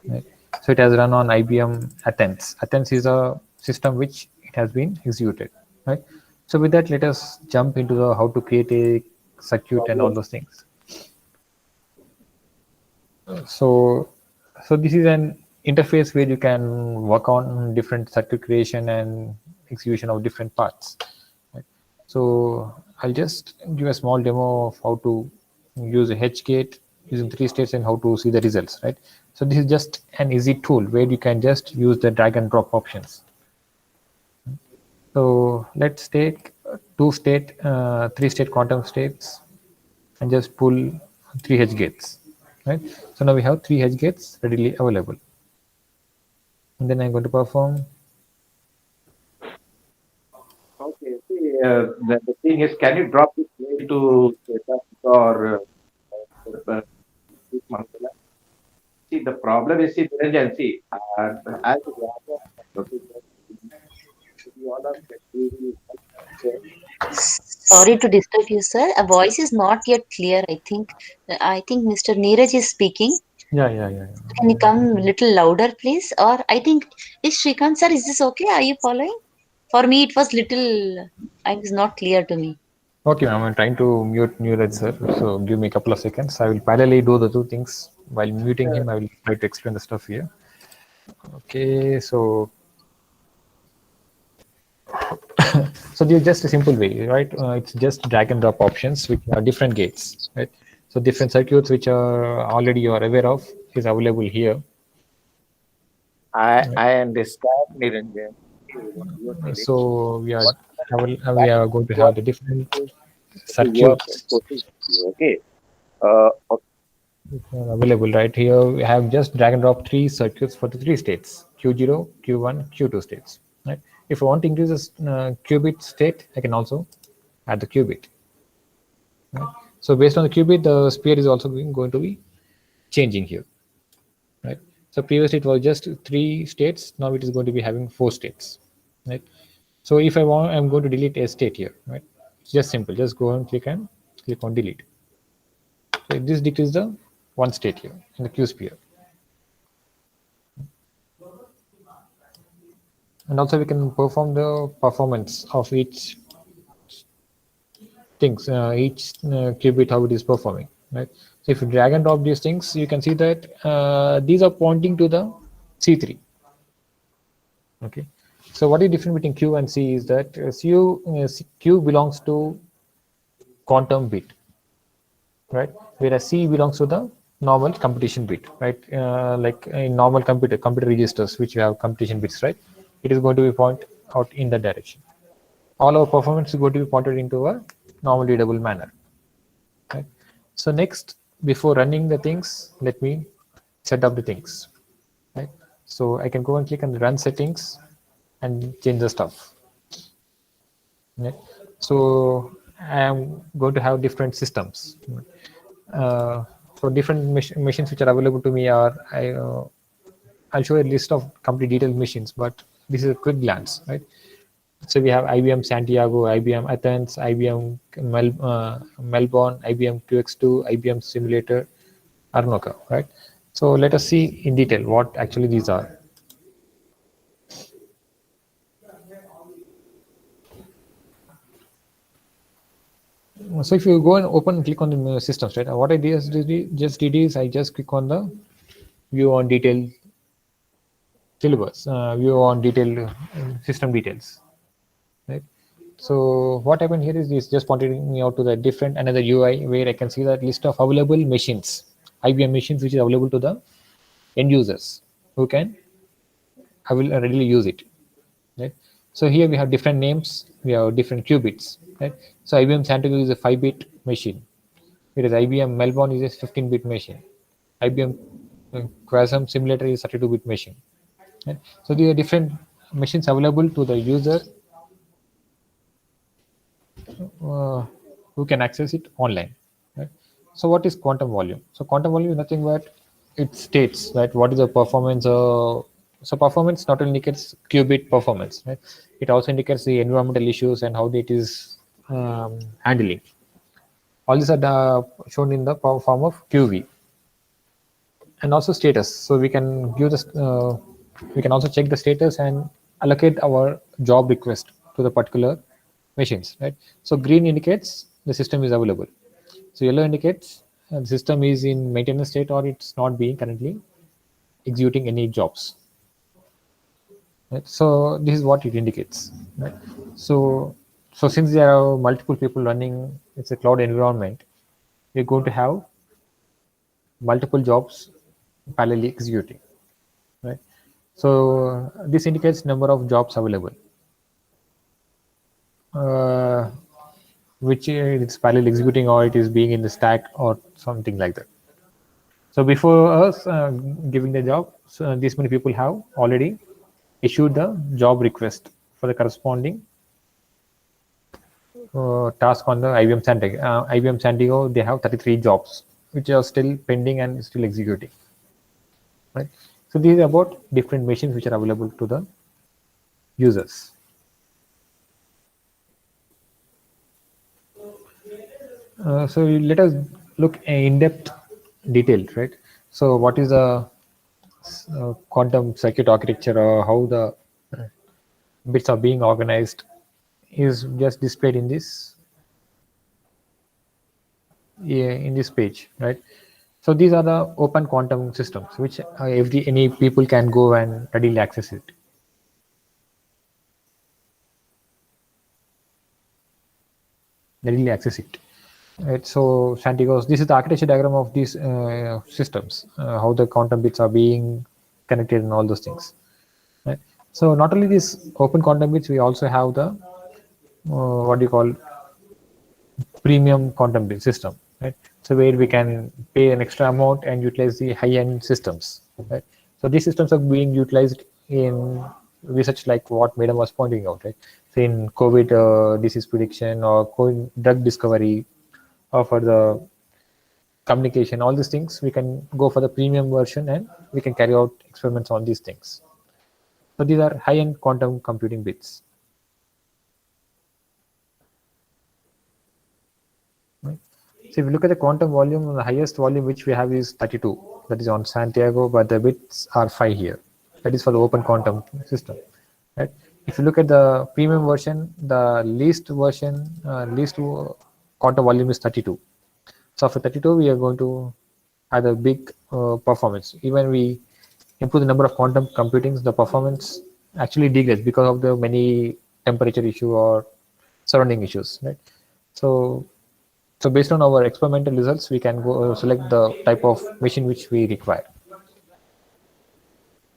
Right? So it has run on IBM Athens. Athens is a system which it has been executed, right? So with that, let us jump into the how to create a circuit and all those things. So this is an interface where you can work on different circuit creation and execution of different parts. Right? So I'll just give a small demo of how to use a H gate using 3 states and how to see the results. Right. So this is just an easy tool where you can just use the drag and drop options. So let's take 3-state quantum states and just pull 3 H gates. Right. So now we have 3 H gates readily available. And then I'm going to perform. Okay. See, the thing is, can you drop this mail to Shweta or Mangala? See, the problem is, see, Niranjan, see, as a Sorry to disturb you, sir. A voice is not yet clear. I think Mr. Neeraj is speaking. Yeah. Can you come a little louder, please? Or I think is Shrikant sir. Is this okay? Are you following? For me, it was little. It was not clear to me. Okay, I'm trying to mute Neeraj sir. So give me a couple of seconds. I will parallelly do the two things. While muting him, I will try to explain the stuff here. Okay, so so this is just a simple way, right? It's just drag and drop options which are different gates, right? So different circuits which are already you are aware of is available here. I understand, Niranjan. you are telling. So we are What we are going to have the different you are circuits proposing. Okay. Okay. available right here. We have just drag and drop three circuits for the three states: Q0, Q1, Q2 states. Right. If I want to increase this qubit state, I can also add the qubit. Right. So based on the qubit, the sphere is also going to be changing here. Right. So previously it was just three states. Now it is going to be having four states. Right. So if I want, I'm going to delete a state here. Right. It's just simple. Just go and click on delete. So this decreases the one state here in the Q sphere. And also we can perform the performance of each things, each qubit, how it is performing, right? So if you drag and drop these things, you can see that these are pointing to the C3. Okay. So what is different between Q and C is that Q belongs to quantum bit, right? Whereas C belongs to the normal computation bit, right? Like in normal computer registers, which you have computation bits, right? It is going to be point out in that direction. All our performance is going to be pointed into a normal readable manner. Right? So next, before running the things, let me set up the things. Right? So I can go and click on the run settings and change the stuff. Right? So I am going to have different systems. So different machines which are available to me are I'll show a list of complete detailed machines, but this is a quick glance, right? So we have IBM Santiago, IBM Athens, IBM Melbourne, IBM QX2, IBM Simulator, Arnoka, right? So let us see in detail what actually these are. So if you go and open, click on the systems, right? What I just did is I just click on the view on detailed syllabus, view on detailed system details, right? So what happened here is this just pointing me out to the different another UI where I can see that list of available machines, IBM machines, which is available to the end users who can I will readily use it, right? So here we have different names, we have different qubits, right? So IBM Santiago is a 5-bit machine, whereas IBM Melbourne is a 15-bit machine. IBM Quasar Simulator is 32-bit machine. Right? So there are different machines available to the user who can access it online. Right? So what is quantum volume? So quantum volume is nothing but it states right what is the performance. So performance not only indicates qubit performance, right? It also indicates the environmental issues and how it is handling. All these are shown in the form of QV. And also status. So we can give this. We can also check the status and allocate our job request to the particular machines. Right. So green indicates the system is available. So yellow indicates the system is in maintenance state or it's not being currently executing any jobs. Right. So this is what it indicates. Right. So since there are multiple people running, it's a cloud environment. We're going to have multiple jobs parallelly executing, right? So this indicates number of jobs available, which it's parallel executing or it is being in the stack or something like that. So before us giving the job, so these many people have already issued the job request for the corresponding task on the IBM Santiago. IBM Santiago, they have 33 jobs which are still pending and still executing. Right. So these are about different machines which are available to the users. So let us look in depth detail, right? So what is the quantum circuit architecture or how the bits are being organized is just displayed in this page, right? So these are the open quantum systems which any people can go and readily access it. Right. So Santiago's, this is the architecture diagram of these systems, how the quantum bits are being connected and all those things. Right. So not only this open quantum bits, we also have the what do you call premium quantum bit system, right? So where we can pay an extra amount and utilize the high-end systems, right? So these systems are being utilized in research like what Madam was pointing out, right? So in COVID disease prediction or COVID drug discovery, or for the communication, all these things, we can go for the premium version and we can carry out experiments on these things. So these are high-end quantum computing bits. Right. So if you look at the quantum volume, the highest volume which we have is 32. That is on Santiago, but the bits are 5 here. That is for the open quantum system. Right. If you look at the premium version, the least version, quantum volume is 32. So for 32, we are going to have a big performance. Even we improve the number of quantum computings, the performance actually degrades because of the many temperature issue or surrounding issues, right? So based on our experimental results, we can go select the type of machine which we require.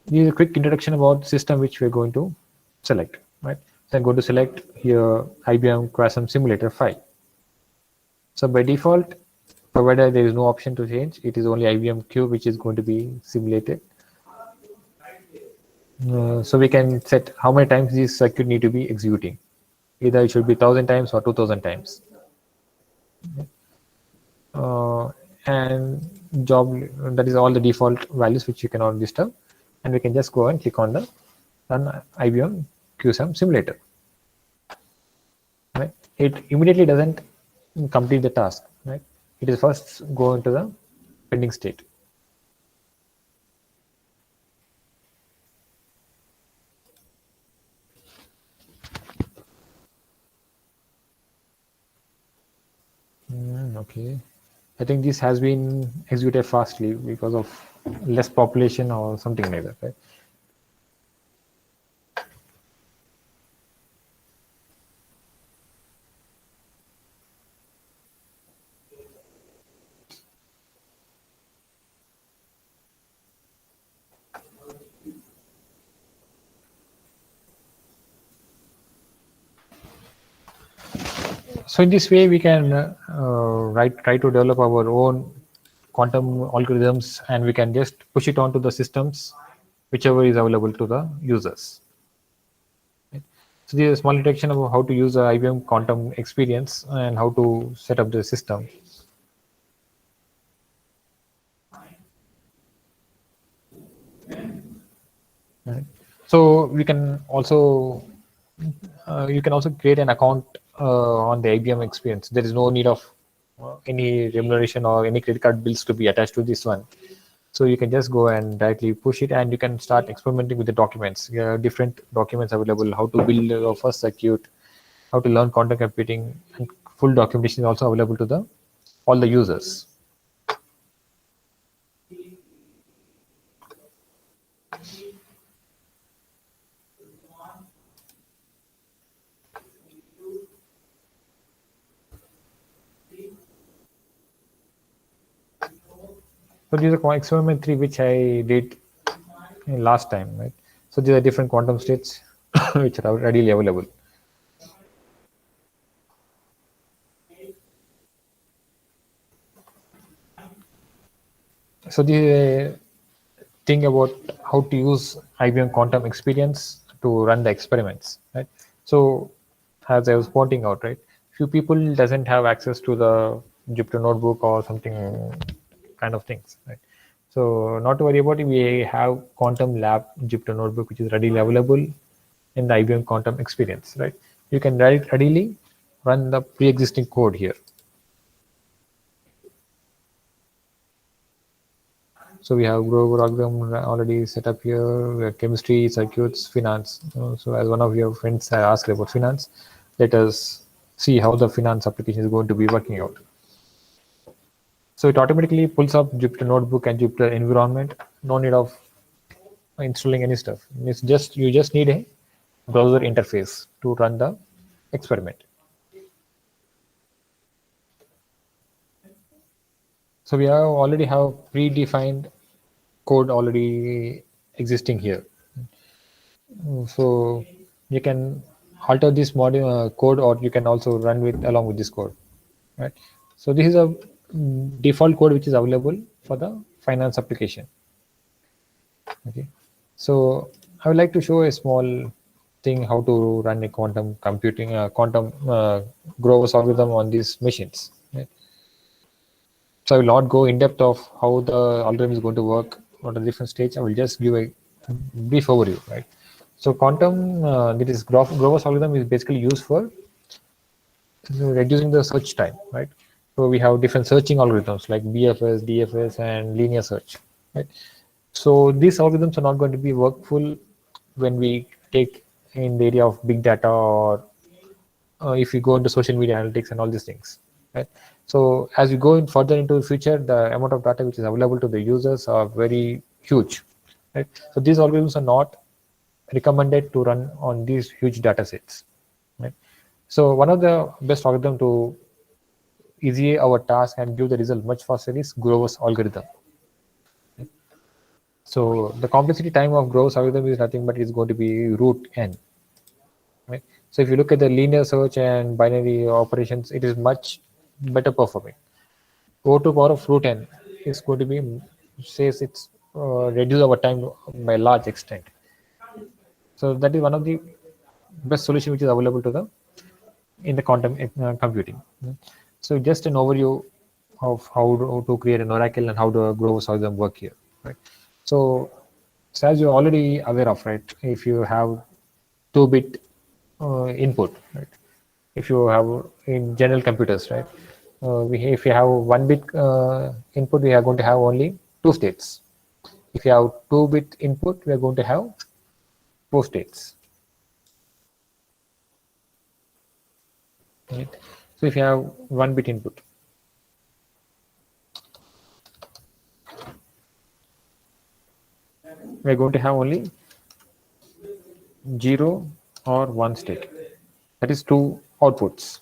This is a quick introduction about the system which we're going to select, right? So I'm going to select here IBM Quasar Simulator 5. So by default, provided there is no option to change, it is only IBM Cube which is going to be simulated. So we can set how many times this circuit need to be executing. Either it should be 1000 times or 2000 times. And job, that is all the default values which you cannot disturb, and we can just go and click on the run IBM QSAM simulator. Right? It immediately doesn't complete the task. Right? It is first go into the pending state. Okay, I think this has been executed fastly because of less population or something like that, right? So in this way, we can try to develop our own quantum algorithms, and we can just push it onto the systems, whichever is available to the users. Right? So this is a small introduction about how to use the IBM quantum experience and how to set up the system. Right? So we can also you can also create an account on the IBM experience. There is no need of any remuneration or any credit card bills to be attached to this one. So you can just go and directly push it, and you can start experimenting with the documents. Different documents available, how to build your first circuit, how to learn quantum computing, and full documentation is also available to the all the users. So this is experiment 3 which I did last time, right? So these are different quantum states which are readily available. So the thing about how to use IBM quantum experience to run the experiments, right? So as I was pointing out, right, few people doesn't have access to the Jupyter notebook or something kind of things, right? So not to worry about it, we have Quantum Lab Jupyter notebook which is readily available in the IBM quantum experience, right? You can readily run the pre-existing code here. So we have Grover algorithm already set up here. We have chemistry, circuits, finance. So as one of your friends asked about finance, let us see how the finance application is going to be working out. So it automatically pulls up Jupyter notebook and Jupyter environment. No need of installing any stuff. It's just you just need a browser interface to run the experiment. So we already have predefined code already existing here. So you can alter this module code, or you can also run with along with this code, right? So this is a default code which is available for the finance application. Okay, so I would like to show a small thing how to run a quantum computing quantum Grover's algorithm on these machines, right? So I will not go in depth of how the algorithm is going to work at a different stage. I will just give a brief overview, right? So quantum, that is Grover's algorithm, is basically used for reducing the search time, right? So we have different searching algorithms like BFS, DFS, and linear search, right? So these algorithms are not going to be workful when we take in the area of big data, or if we go into social media analytics and all these things, right? So as we go in further into the future, the amount of data which is available to the users are very huge, right? So these algorithms are not recommended to run on these huge data sets, right? So one of the best algorithm to easy our task and give the result much faster is Grover's algorithm. So the complexity time of Grover's algorithm is nothing but it's going to be root n, right? So if you look at the linear search and binary operations, it is much better performing. O to power of root n is going to be, says it's reduce our time by a large extent. So that is one of the best solution which is available to the in the quantum computing. So just an overview of how to create an oracle and how to grow algorithm work here, right? So, as you're already aware of, right, if you have 2-bit input, right, if you have in general computers, right, if you have 1-bit input, we are going to have only 2 states. If you have 2-bit input, we are going to have 4 states. Right? So if you have 1-bit input, we are going to have only 0 or 1 state. That is 2 outputs.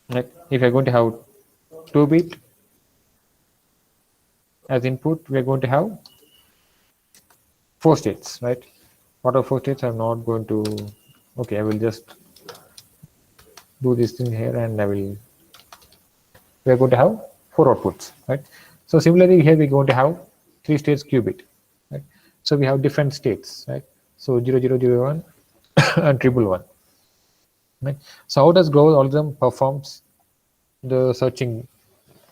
Right? If you are going to have 2-bit as input, we are going to have 4 states, right? What are 4 states? I'm not going to. Okay, I will just do this thing here, and we are going to have 4 outputs, right? So similarly here we're going to have 3 states qubit, right? So we have different states, right? So 0001 and 111, right? So how does Grover's algorithm performs the searching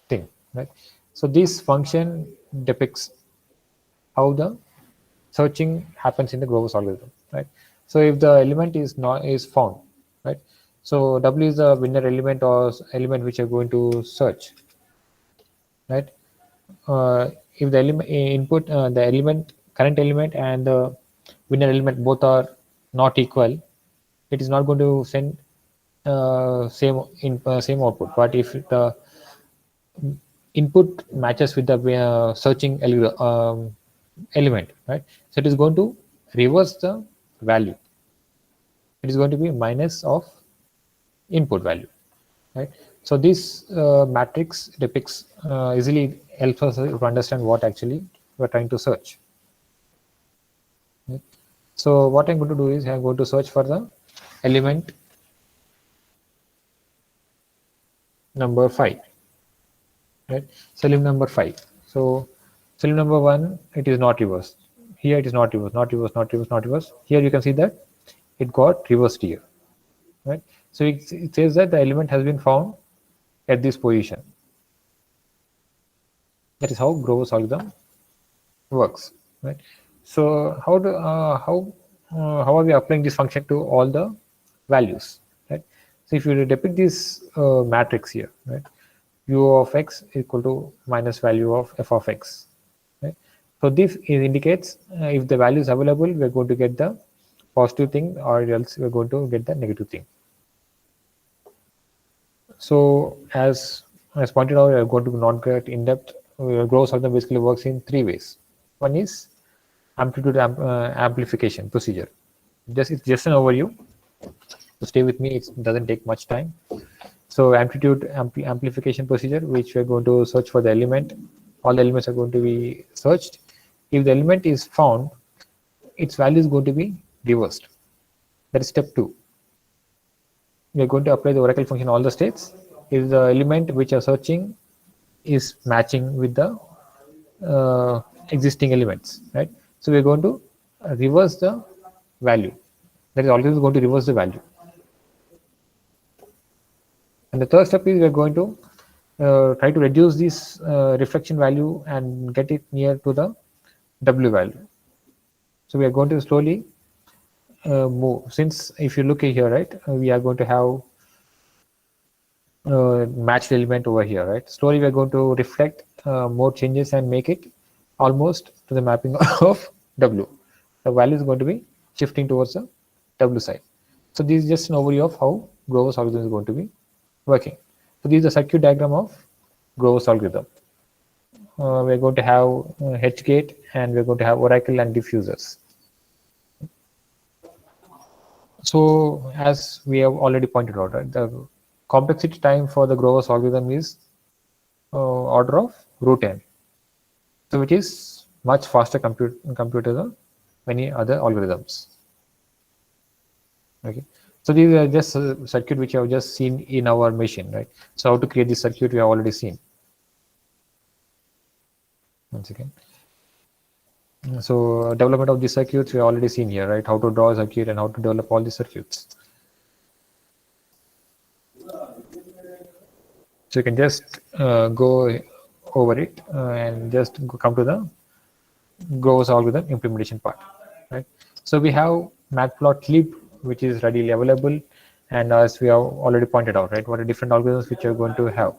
thing, right? So this function depicts how the searching happens in the Grover's algorithm, right? So if the element is found, right? So W is the winner element or element which you're going to search, right? If the element input, the element current element and the winner element both are not equal, it is not going to send same output. But if the input matches with the searching element, right? So it is going to reverse the value. It is going to be minus of input value, right? So this matrix depicts easily helps us to understand what actually we're trying to search. Right? So what I'm going to do is I'm going to search for the element number 5, right? So element number 5. So element number 1, it is not reversed. Here it is not reversed, not reversed, not reversed, not reversed. Here you can see that it got reversed here, right? So it says that the element has been found at this position. That is how Grover's algorithm works, right? So how are we applying this function to all the values, right? So if you depict this matrix here, right, u of x equal to minus value of f of x, right? So this indicates if the value is available, we are going to get the positive thing, or else we are going to get the negative thing. So as pointed out, we are going to not get in depth. Grover's algorithm basically works in 3 ways. One is amplitude amplification procedure. It's just an overview. So stay with me. It doesn't take much time. So amplitude amplification procedure, which we're going to search for the element. All the elements are going to be searched. if the element is found, its value is going to be reversed. That is step 2. We are going to apply the Oracle function all the states. If the element which you are searching is matching with the existing elements, right? So we are going to reverse the value. That is always going to reverse the value. And the third step is we are going to try to reduce this reflection value and get it near to the W value. So we are going to slowly move. Since if you look here, right, we are going to have matched element over here, right? Slowly we are going to reflect more changes and make it almost to the mapping of W. The value is going to be shifting towards the W side. So this is just an overview of how Grover's algorithm is going to be working. So this is the circuit diagram of Grover's algorithm. We're going to have H gate, and we're going to have Oracle and diffusers. So as we have already pointed out, right, the complexity time for the Grover's algorithm is order of root n, so which is much faster computer than many other algorithms. Okay, so these are just a circuit which you have just seen in our machine, right? So how to create this circuit we have already seen. Once again, so development of the circuits we have already seen here, right? How to draw a circuit and how to develop all the circuits. So you can just go over it and just come to the Grover's algorithm implementation part, right? So we have matplotlib, which is readily available, and as we have already pointed out, right, what are different algorithms which you're going to have.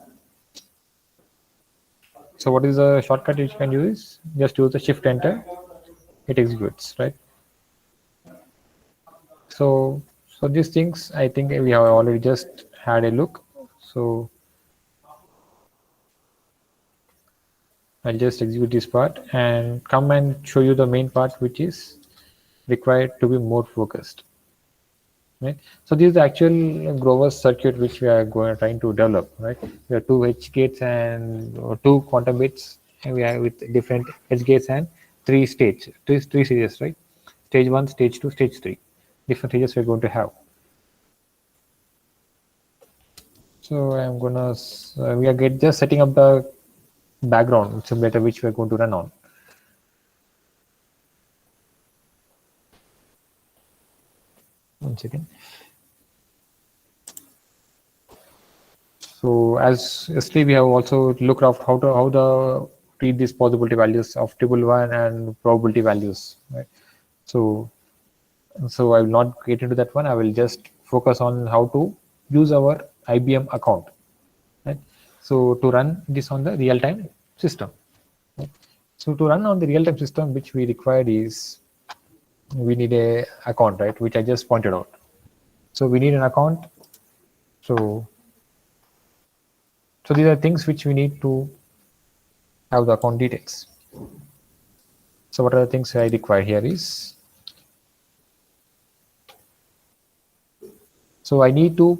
So what is the shortcut which you can use? Just use the shift enter, it executes, right? So these things I think we have already just had a look. So I'll just execute this part and come and show you the main part which is required to be more focused, right? So this is the actual Grover's circuit which we are trying to develop, right? We have 2 H gates and 2 quantum bits, and we have with different H gates and 3 stages, three stages, right? Stage 1, stage 2, stage 3. Different stages we're going to have. So I'm gonna we are just setting up the background simulator which we're going to run on. One second. So as yesterday we have also looked at how to read these possibility values of 111 and probability values, right? So I will not get into that one. I will just focus on how to use our IBM account, right? So to run this on the real-time system, right? So to run on the real-time system, which we required is we need a account, right, which I just pointed out. So we need an account. So these are things which we need to have the account details. So what are the things I require here is, so I need to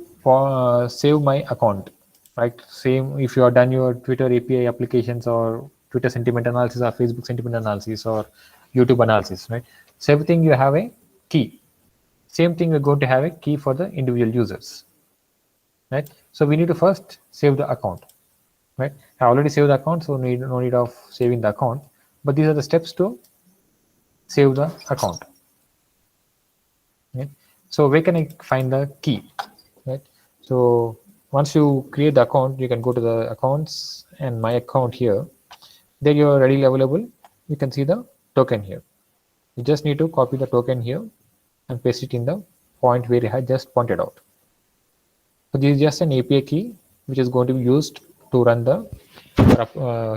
save my account, right? Same if you are done your Twitter API applications or Twitter sentiment analysis or Facebook sentiment analysis or YouTube analysis, right? So everything you have a key. Same thing, we're going to have a key for the individual users, right? So we need to first save the account, right? I already saved the account, so no need of saving the account. But these are the steps to save the account. Okay? So where can I find the key, right? So once you create the account, you can go to the accounts and my account here. There you are readily available. You can see the token here. You just need to copy the token here and paste it in the point where I had just pointed out. So this is just an API key which is going to be used to run the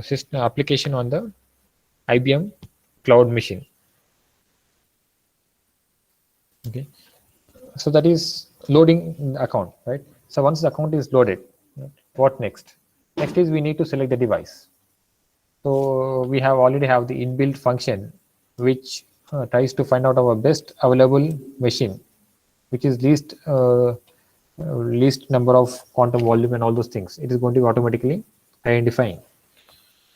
system application on the IBM cloud machine. Okay, so that is loading the account, right? So once the account is loaded, right, what next? Next is we need to select the device. So we already have the inbuilt function which tries to find out our best available machine, which is least number of quantum volume and all those things. It is going to be automatically identifying,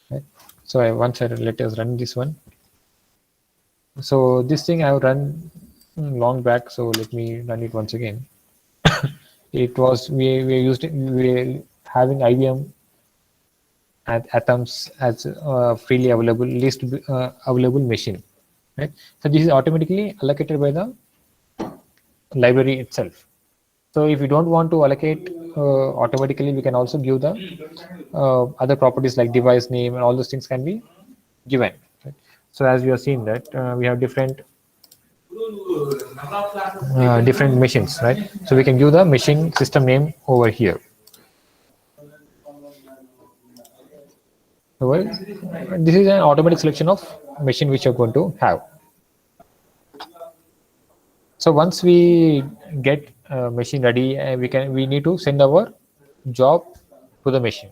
right? So let us run this one. So this thing I have run long back. So let me run it once again. It was we having IBM Atoms as freely available least available machine, right? So this is automatically allocated by the library itself. So if you don't want to allocate automatically, we can also give the other properties like device name and all those things can be given. Right? So as you have seen that we have different machines, right? So we can give the machine system name over here. Well, this is an automatic selection of machine which you're going to have. So once we get machine ready, we need to send our job to the machine,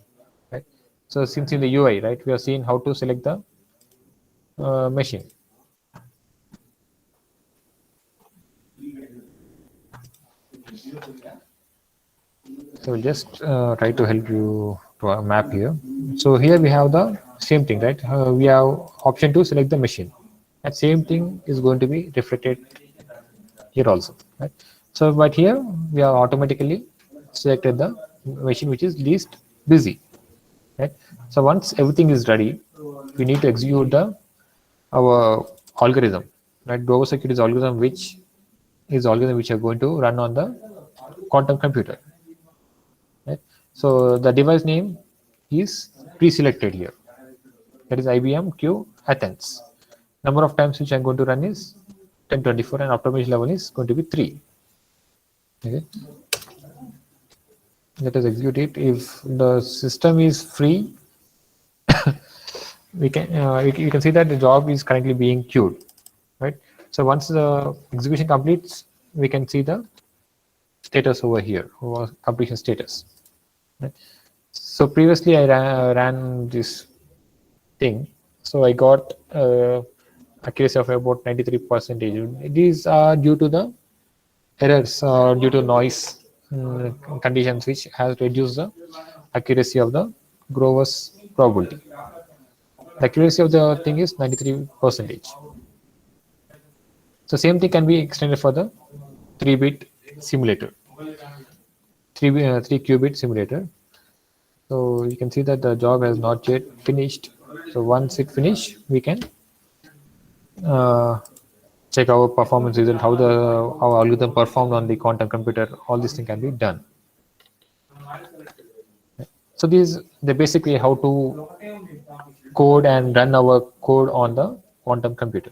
right? So since in the UI, right, we have seen how to select the machine. So just try to help you to a map here. So here we have the same thing, right? We have option to select the machine. That same thing is going to be reflected here also, right? So but here we have automatically selected the machine which is least busy, right? So once everything is ready, we need to execute the our algorithm, right? Grover securities algorithm, which is algorithm which are going to run on the quantum computer, right? So the device name is pre-selected here, that is IBM Q Athens. Number of times which I'm going to run is 1024 and optimization level is going to be 3. Okay, let us execute it. If the system is free, we can you can see that the job is currently being queued, right? So once the execution completes, we can see the status over here, or completion status, right? So previously I ran this thing, so I got accuracy of about 93%. These are due to the errors due to noise conditions, which has reduced the accuracy of the Grover's probability. The accuracy of the thing is 93%. So same thing can be extended for the 3-bit simulator, 3 qubit simulator. So you can see that the job has not yet finished. So once it finish, we can check our performance result, how our algorithm performed on the quantum computer. All this thing can be done. So they basically how to code and run our code on the quantum computer,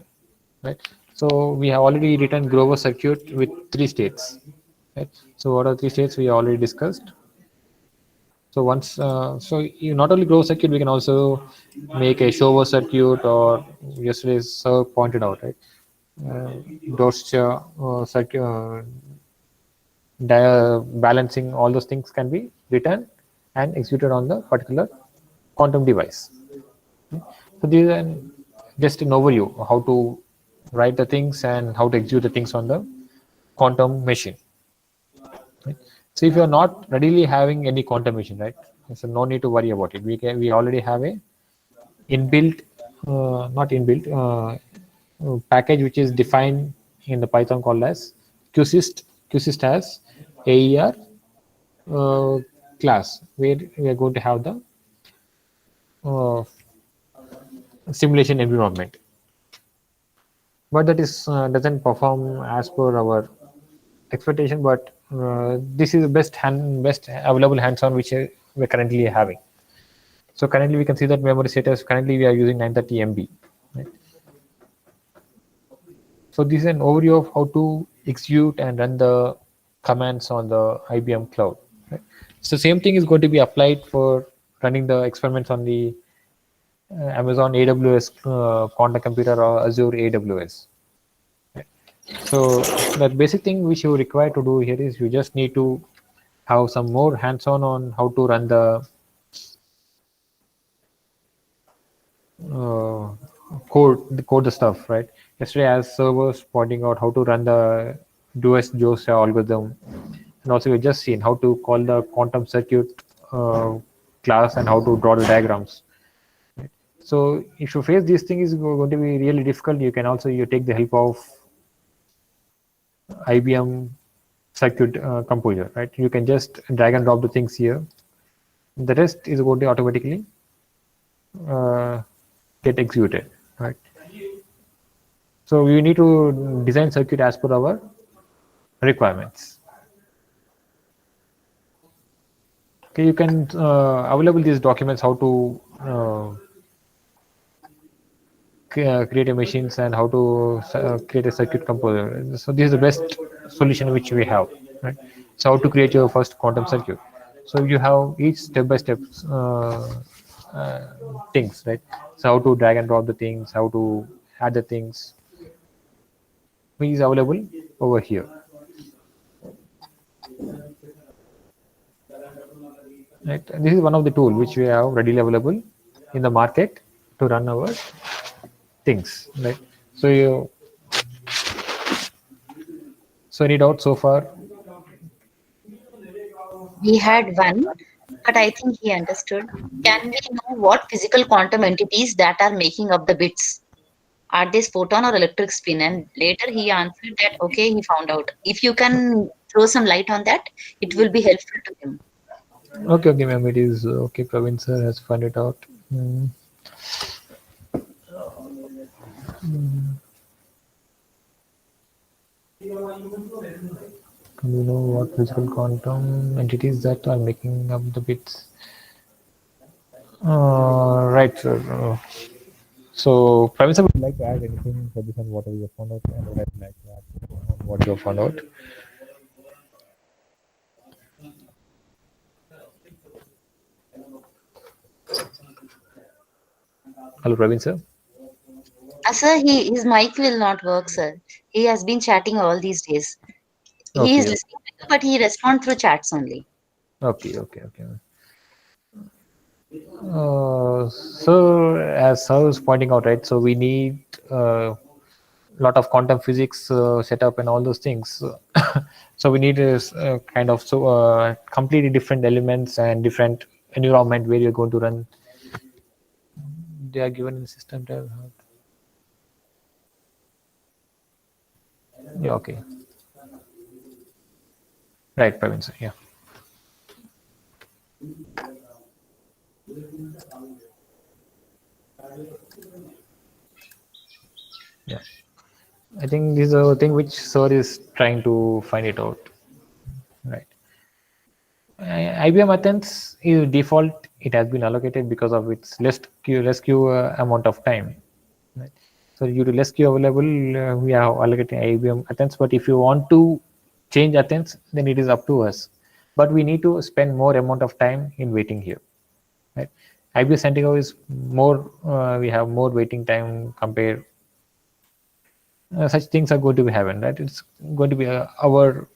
right? So we have already written Grover circuit with 3 states, right? So what are 3 states we already discussed? So once so you not only Grover circuit, we can also make a Shover circuit, or yesterday's sir pointed out, right? Dorsia circuit, balancing, all those things can be written and executed on the particular quantum device. So this is just an overview of how to write the things and how to execute the things on the quantum machine. Right? So if you are not readily having any quantum machine, right? So no need to worry about it. We already have a inbuilt, not inbuilt, package which is defined in the Python called as QSYST. QSYST has AER class, where we are going to have the simulation environment, but that is doesn't perform as per our expectation. But this is the best available hands-on which we're currently having. So currently we can see that memory status, currently we are using 930 MB, right? So this is an overview of how to execute and run the commands on the IBM cloud, right? So same thing is going to be applied for running the experiments on the Amazon AWS quantum computer or Azure AWS. Right? So the basic thing which you require to do here is you just need to have some more hands-on on how to run the code the stuff, right? Yesterday, as servers pointing out how to run the Dues-Jose algorithm, and also we just seen how to call the quantum circuit class and how to draw the diagrams. Right? So if you face these things, it's going to be really difficult. You can also take the help of IBM circuit composer, right? You can just drag and drop the things here. The rest is going to automatically get executed, right? So we need to design circuit as per our requirements. Okay, you can available these documents how to create a machines and how to create a circuit composer. So this is the best solution which we have, right? So how to create your first quantum circuit. So you have each step by step uh, things, right? So how to drag and drop the things, how to add the things, which is available over here. Right? This is one of the tool which we have readily available in the market to run our things, right? So any doubt so far? We had one, but I think he understood. Can we know what physical quantum entities that are making up the bits? Are they photon or electric spin? And later he answered that, okay, he found out. If you can throw some light on that, it will be helpful to him. Okay, ma'am. It is okay. Praveen sir has found it out. Do you know what physical quantum entities that are making up the bits? Right, sir. So, Praveen sir, would you like to add anything for this on what you have found out, and what I would like to add on what you have found out? Hello, Praveen sir. Sir, his mic will not work, sir. He has been chatting all these days. He is Okay, listening to you, but he responds through chats only. okay. So, as I was pointing out, right? So we need lot of quantum physics setup and all those things. So we need a kind of completely different elements and different environment where you're going to run. They are given in the system tab. Yeah, okay. Right, Praveen sir. Yeah. Yeah. I think this is a thing which sir is trying to find it out. Right. IBM Athens is default. It has been allocated because of its less queue amount of time. Right. So due to less queue available, we are allocating IBM Athens. But if you want to change Athens, then it is up to us. But we need to spend more amount of time in waiting here. Right. IBM Santiago is more. We have more waiting time compared. Such things are going to be happen, right? It's going to be our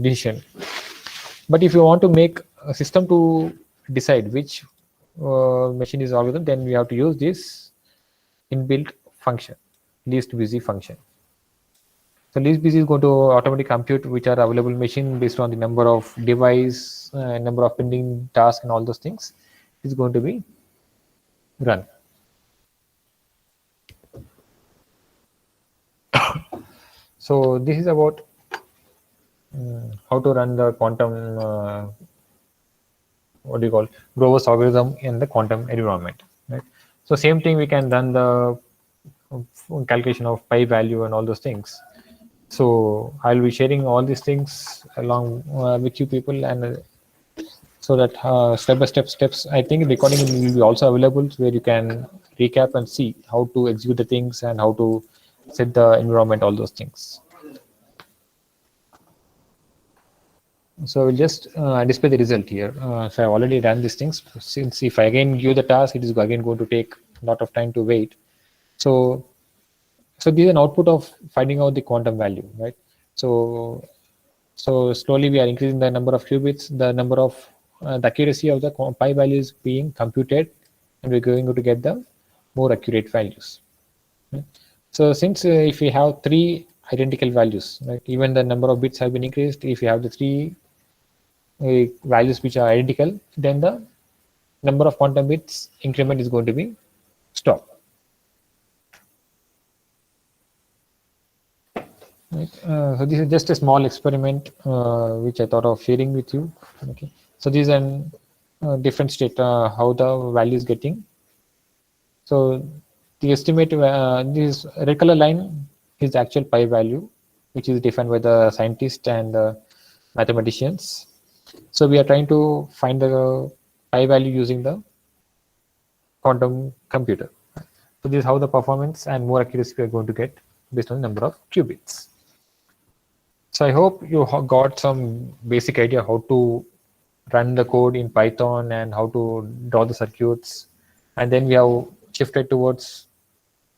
decision. But if you want to make a system to decide which machine is algorithm, then we have to use this inbuilt function, least busy function. So least busy is going to automatically compute which are available machine based on the number of device, number of pending tasks, and all those things. Is going to be run. So this is about how to run the quantum, what do you call, Grover's algorithm in the quantum environment, right? So same thing, we can run the calculation of pi value and all those things. So I'll be sharing all these things along with you people, and so that step by steps. I think recording will be also available where you can recap and see how to execute the things and how to set the environment, all those things. So we'll just display the result here. So I've already done these things. Since if I again give the task, it is again going to take a lot of time to wait. So this is an output of finding out the quantum value, right? So slowly we are increasing the number of qubits, the number of the accuracy of the pi value is being computed, and we're going to get the more accurate values. Right? So since if we have three identical values, right, even the number of bits have been increased. If you have the three values which are identical, then the number of quantum bits increment is going to be stopped. Right. So this is just a small experiment which I thought of sharing with you. Okay. So this is an different state how the value is getting. So the estimate this red color line is the actual pi value, which is defined by the scientists and the mathematicians. So we are trying to find the pi value using the quantum computer. So this is how the performance and more accuracy we are going to get based on the number of qubits. So I hope you got some basic idea how to run the code in Python and how to draw the circuits. And then we have shifted towards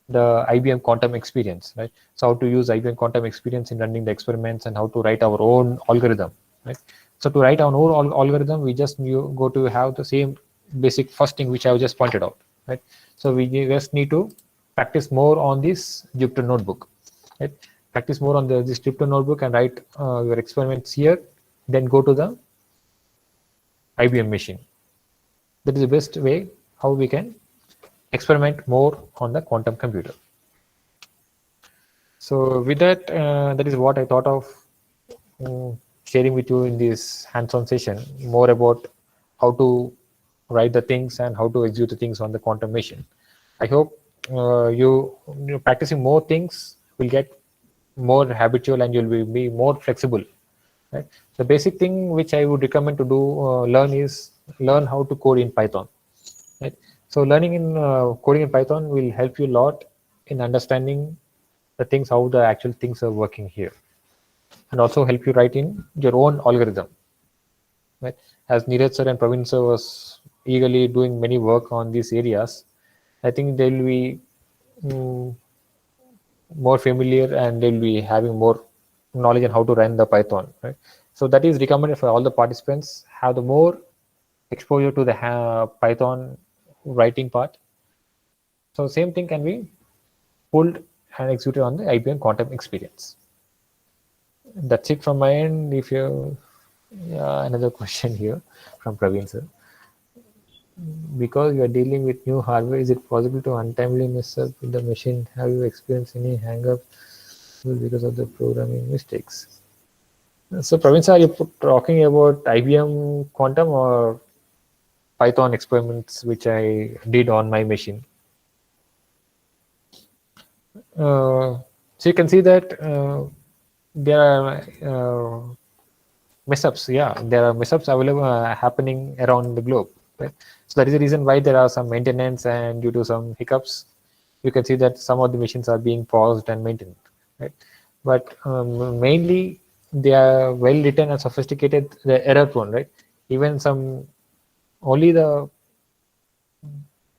the IBM quantum experience, right? So how to use IBM quantum experience in running the experiments and how to write our own algorithm, right? So to write our own algorithm, we just go to have the same basic first thing which I have just pointed out, right? So we just need to practice more on this Jupyter notebook, right? Practice more on this Jupyter notebook and write your experiments here, then go to the IBM machine. That is the best way how we can experiment more on the quantum computer. So with that, that is what I thought of sharing with you in this hands-on session, more about how to write the things and how to execute the things on the quantum machine. I hope you practicing more things will get more habitual and you'll be more flexible. Right? The basic thing which I would recommend to do learn how to code in Python. Right? So learning in coding in Python will help you a lot in understanding the things, how the actual things are working here, and also help you write in your own algorithm. Right? As Neeraj sir and Praveen sir was eagerly doing many work on these areas, I think they will be more familiar and they'll be having more knowledge on how to run the Python. Right? So that is recommended for all the participants. Have the more exposure to the Python writing part. So same thing can be pulled and executed on the IBM quantum experience. That's it from my end. If you another question here from Praveen sir. Because you are dealing with new hardware, is it possible to untimely mess up with the machine? Have you experienced any hang-up because of the programming mistakes? So Praveen sir, are you talking about IBM quantum or Python experiments which I did on my machine? So you can see that there are mess-ups. Yeah, there are mess-ups available happening around the globe. Right? So that is the reason why there are some maintenance, and due to some hiccups, you can see that some of the machines are being paused and maintained. Right? But mainly they are well written and sophisticated, the error prone. Right? Even some only the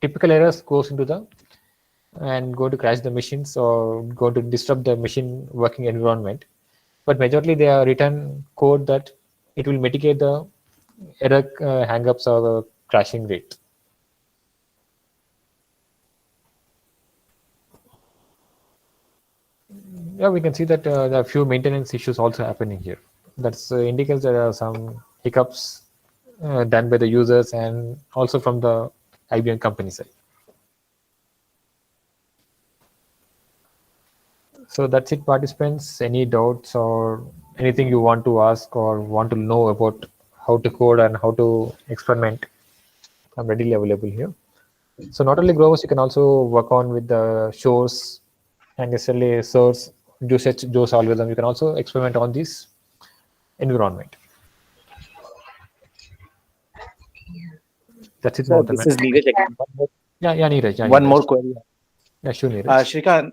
typical errors goes into the and go to crash the machines or go to disrupt the machine working environment. But majorly they are written code that it will mitigate the error hangups or the crashing rate. Yeah, we can see that there are few maintenance issues also happening here. That indicates there are some hiccups done by the users and also from the IBM company side. So that's it, participants. Any doubts or anything you want to ask or want to know about how to code and how to experiment, I'm readily available here. So not only Grovers, you can also work on with the shows and necessarily source Joe's algorithm. You can also experiment on this environment. That's it. Sir, this is Neeraj again. Yeah, Neeraj. One more query. Yeah, sure, Neeraj. Shrikant,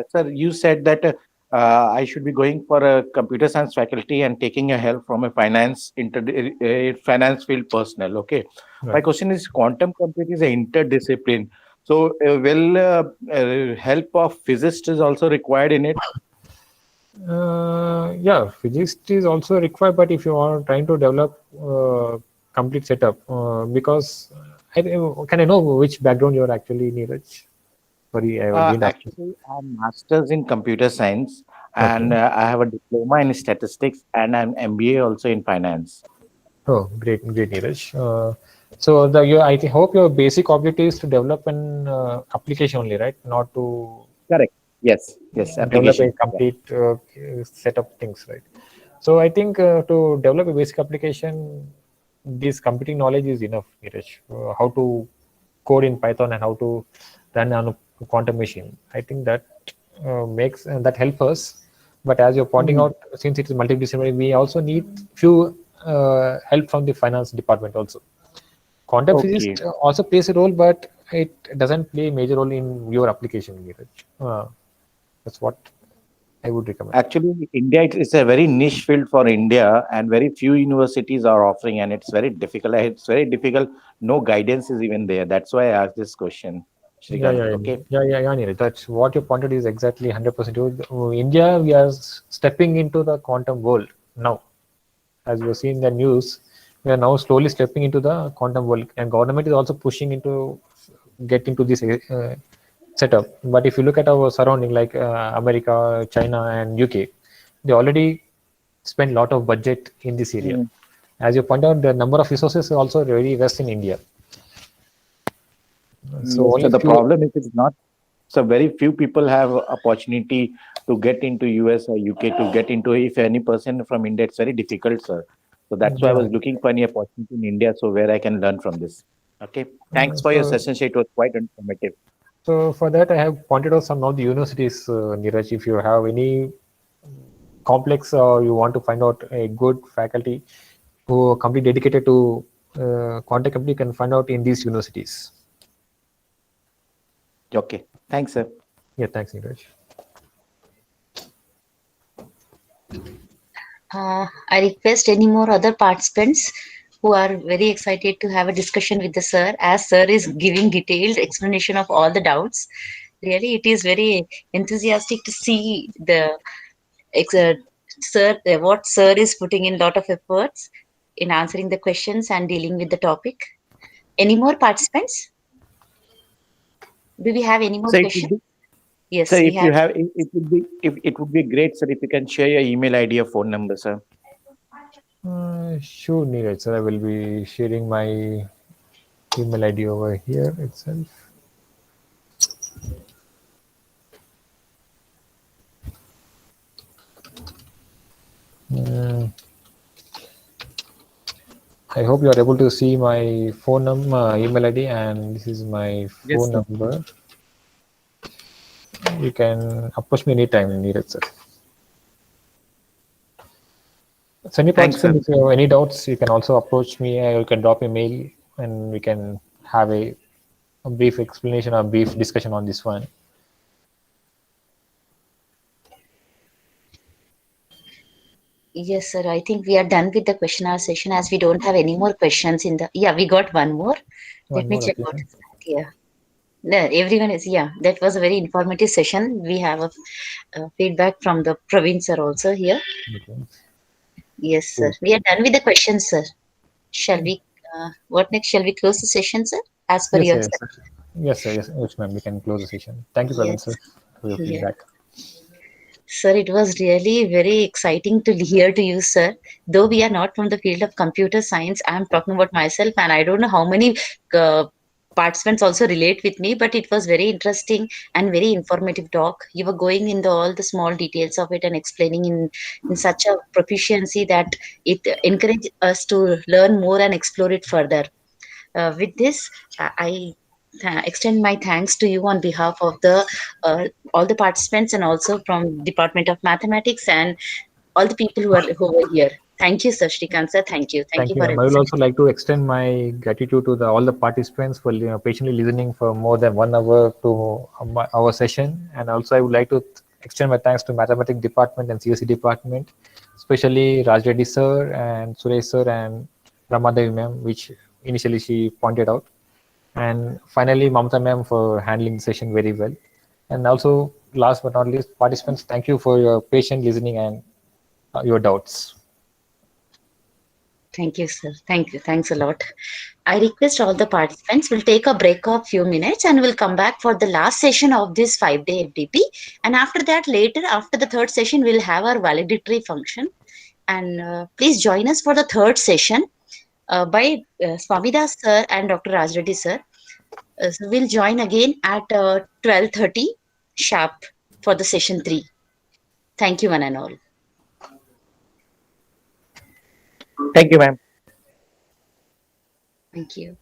sir, you said that I should be going for a computer science faculty and taking a help from a finance field personnel. Okay. Right. My question is, quantum computing is an interdiscipline. So, help of physicists is also required in it? Yeah, physics is also required, but if you are trying to develop complete setup, because can I know which background you are actually, Neeraj? Sorry, I didn't actually, I have master's in computer science, and I have a diploma in statistics and an MBA also in finance. Oh, great, Neeraj. So hope your basic objective is to develop an application only, right? Not to Correct. Yes. Yes. develop a Application. Yeah. complete set of things, right? So I think to develop a basic application, this computing knowledge is enough, Neeraj. How to code in Python and how to run on a quantum machine. I think that makes that help us. But as you're pointing out, since it is multidisciplinary, we also need few help from the finance department also. Quantum Okay. physics also plays a role, but it doesn't play a major role in your application, Neeraj. That's what I would recommend. Actually, India it's a very niche field for India, and very few universities are offering, and it's very difficult. It's very difficult. No guidance is even there. That's why I asked this question, Yeah, Shrikant. yeah, Okay. yeah, Neeraj. That's what you pointed is exactly 100% true. India, we are stepping into the quantum world now. As you see in the news, we are now slowly stepping into the quantum world, and government is also pushing into get into this setup. But if you look at our surrounding, like America, China, and UK, they already spend a lot of budget in this area. Mm. As you point out, the number of resources is also very less in India. So Yes. So only the few. problem is it's not. So very few people have opportunity to get into US or UK to get into. If any person from India, it's very difficult, sir. So that's why I Yeah. was looking for any opportunity in India, so where I can learn from this. Okay. Thanks for your So, session. It was quite informative. so for that, I have pointed out some of the universities, Neeraj. If you have any complex or you want to find out a good faculty who are completely dedicated to quantum computing, you can find out in these universities. Okay. Thanks, sir. Yeah, thanks, Neeraj. I request any more other participants who are very excited to have a discussion with the sir, as sir is giving detailed explanation of all the doubts. Really, it is very enthusiastic to see the sir, what sir is putting in lot of efforts in answering the questions and dealing with the topic. Any more participants? Do we have any more So it would questions? be, so Yes, we if you have. have, it would be, if it would be great, sir, if you can share your email ID or phone number, sir. Sure, Neeraj, sir. I will be sharing my email ID over here itself. Mm, I hope you are able to see my phone number, email ID, and this is my Yes, phone sir. number. You can approach me anytime, Neeraj, sir. So any Thanks, sir. participant, if you have any doubts, you can also approach me. You can drop a mail, and we can have a brief explanation or brief discussion on this one. Yes, sir. I think we are done with the question hour session as we don't have any more questions in the. Yeah, we got one more. Let One me more, check okay. what is that. Yeah. No, everyone is. Yeah, that was a very informative session. We have a feedback from the Praveen sir also here. Okay. Yes, sir. Cool. We are done with the questions, sir. Shall we? What next? Shall we close the session, sir? As per Yes, your yes, sir. yes, sir. Yes, ma'am. We can close the session. Thank you, Praveen, sir, Yes. for your Yeah. feedback. Sir, it was really very exciting to hear to you, sir. Though we are not from the field of computer science, I'm talking about myself, and I don't know how many uh, participants also relate with me, but it was very interesting and very informative talk. You were going into all the small details of it and explaining in such a proficiency that it encouraged us to learn more and explore it further. With this, I extend my thanks to you on behalf of the all the participants and also from Department of Mathematics and all the people who were here. Thank you, Sir Shrikant sir. Thank Thank you you, for ma'am. I will everything. also like to extend my gratitude to all the participants for patiently listening for more than 1 hour to our session. And also, I would like to extend my thanks to Mathematics Department and CSE Department, especially Raj Reddy sir and Suresh sir and Ramadevi ma'am, which initially she pointed out. And finally, Mamta ma'am for handling the session very well. And also, last but not least, participants, thank you for your patient listening and your doubts. Thank you, sir. Thank you. Thanks a lot. I request all the participants will take a break of few minutes and we'll come back for the last session of this 5-day FDP. And after that, later, after the third session, we'll have our valedictory function. And please join us for the third session. by Swamidas sir and Dr. Raj Reddy sir. So we'll join again at 12:30 sharp for the session 3. Thank you, one and all. Thank you, ma'am. Thank you.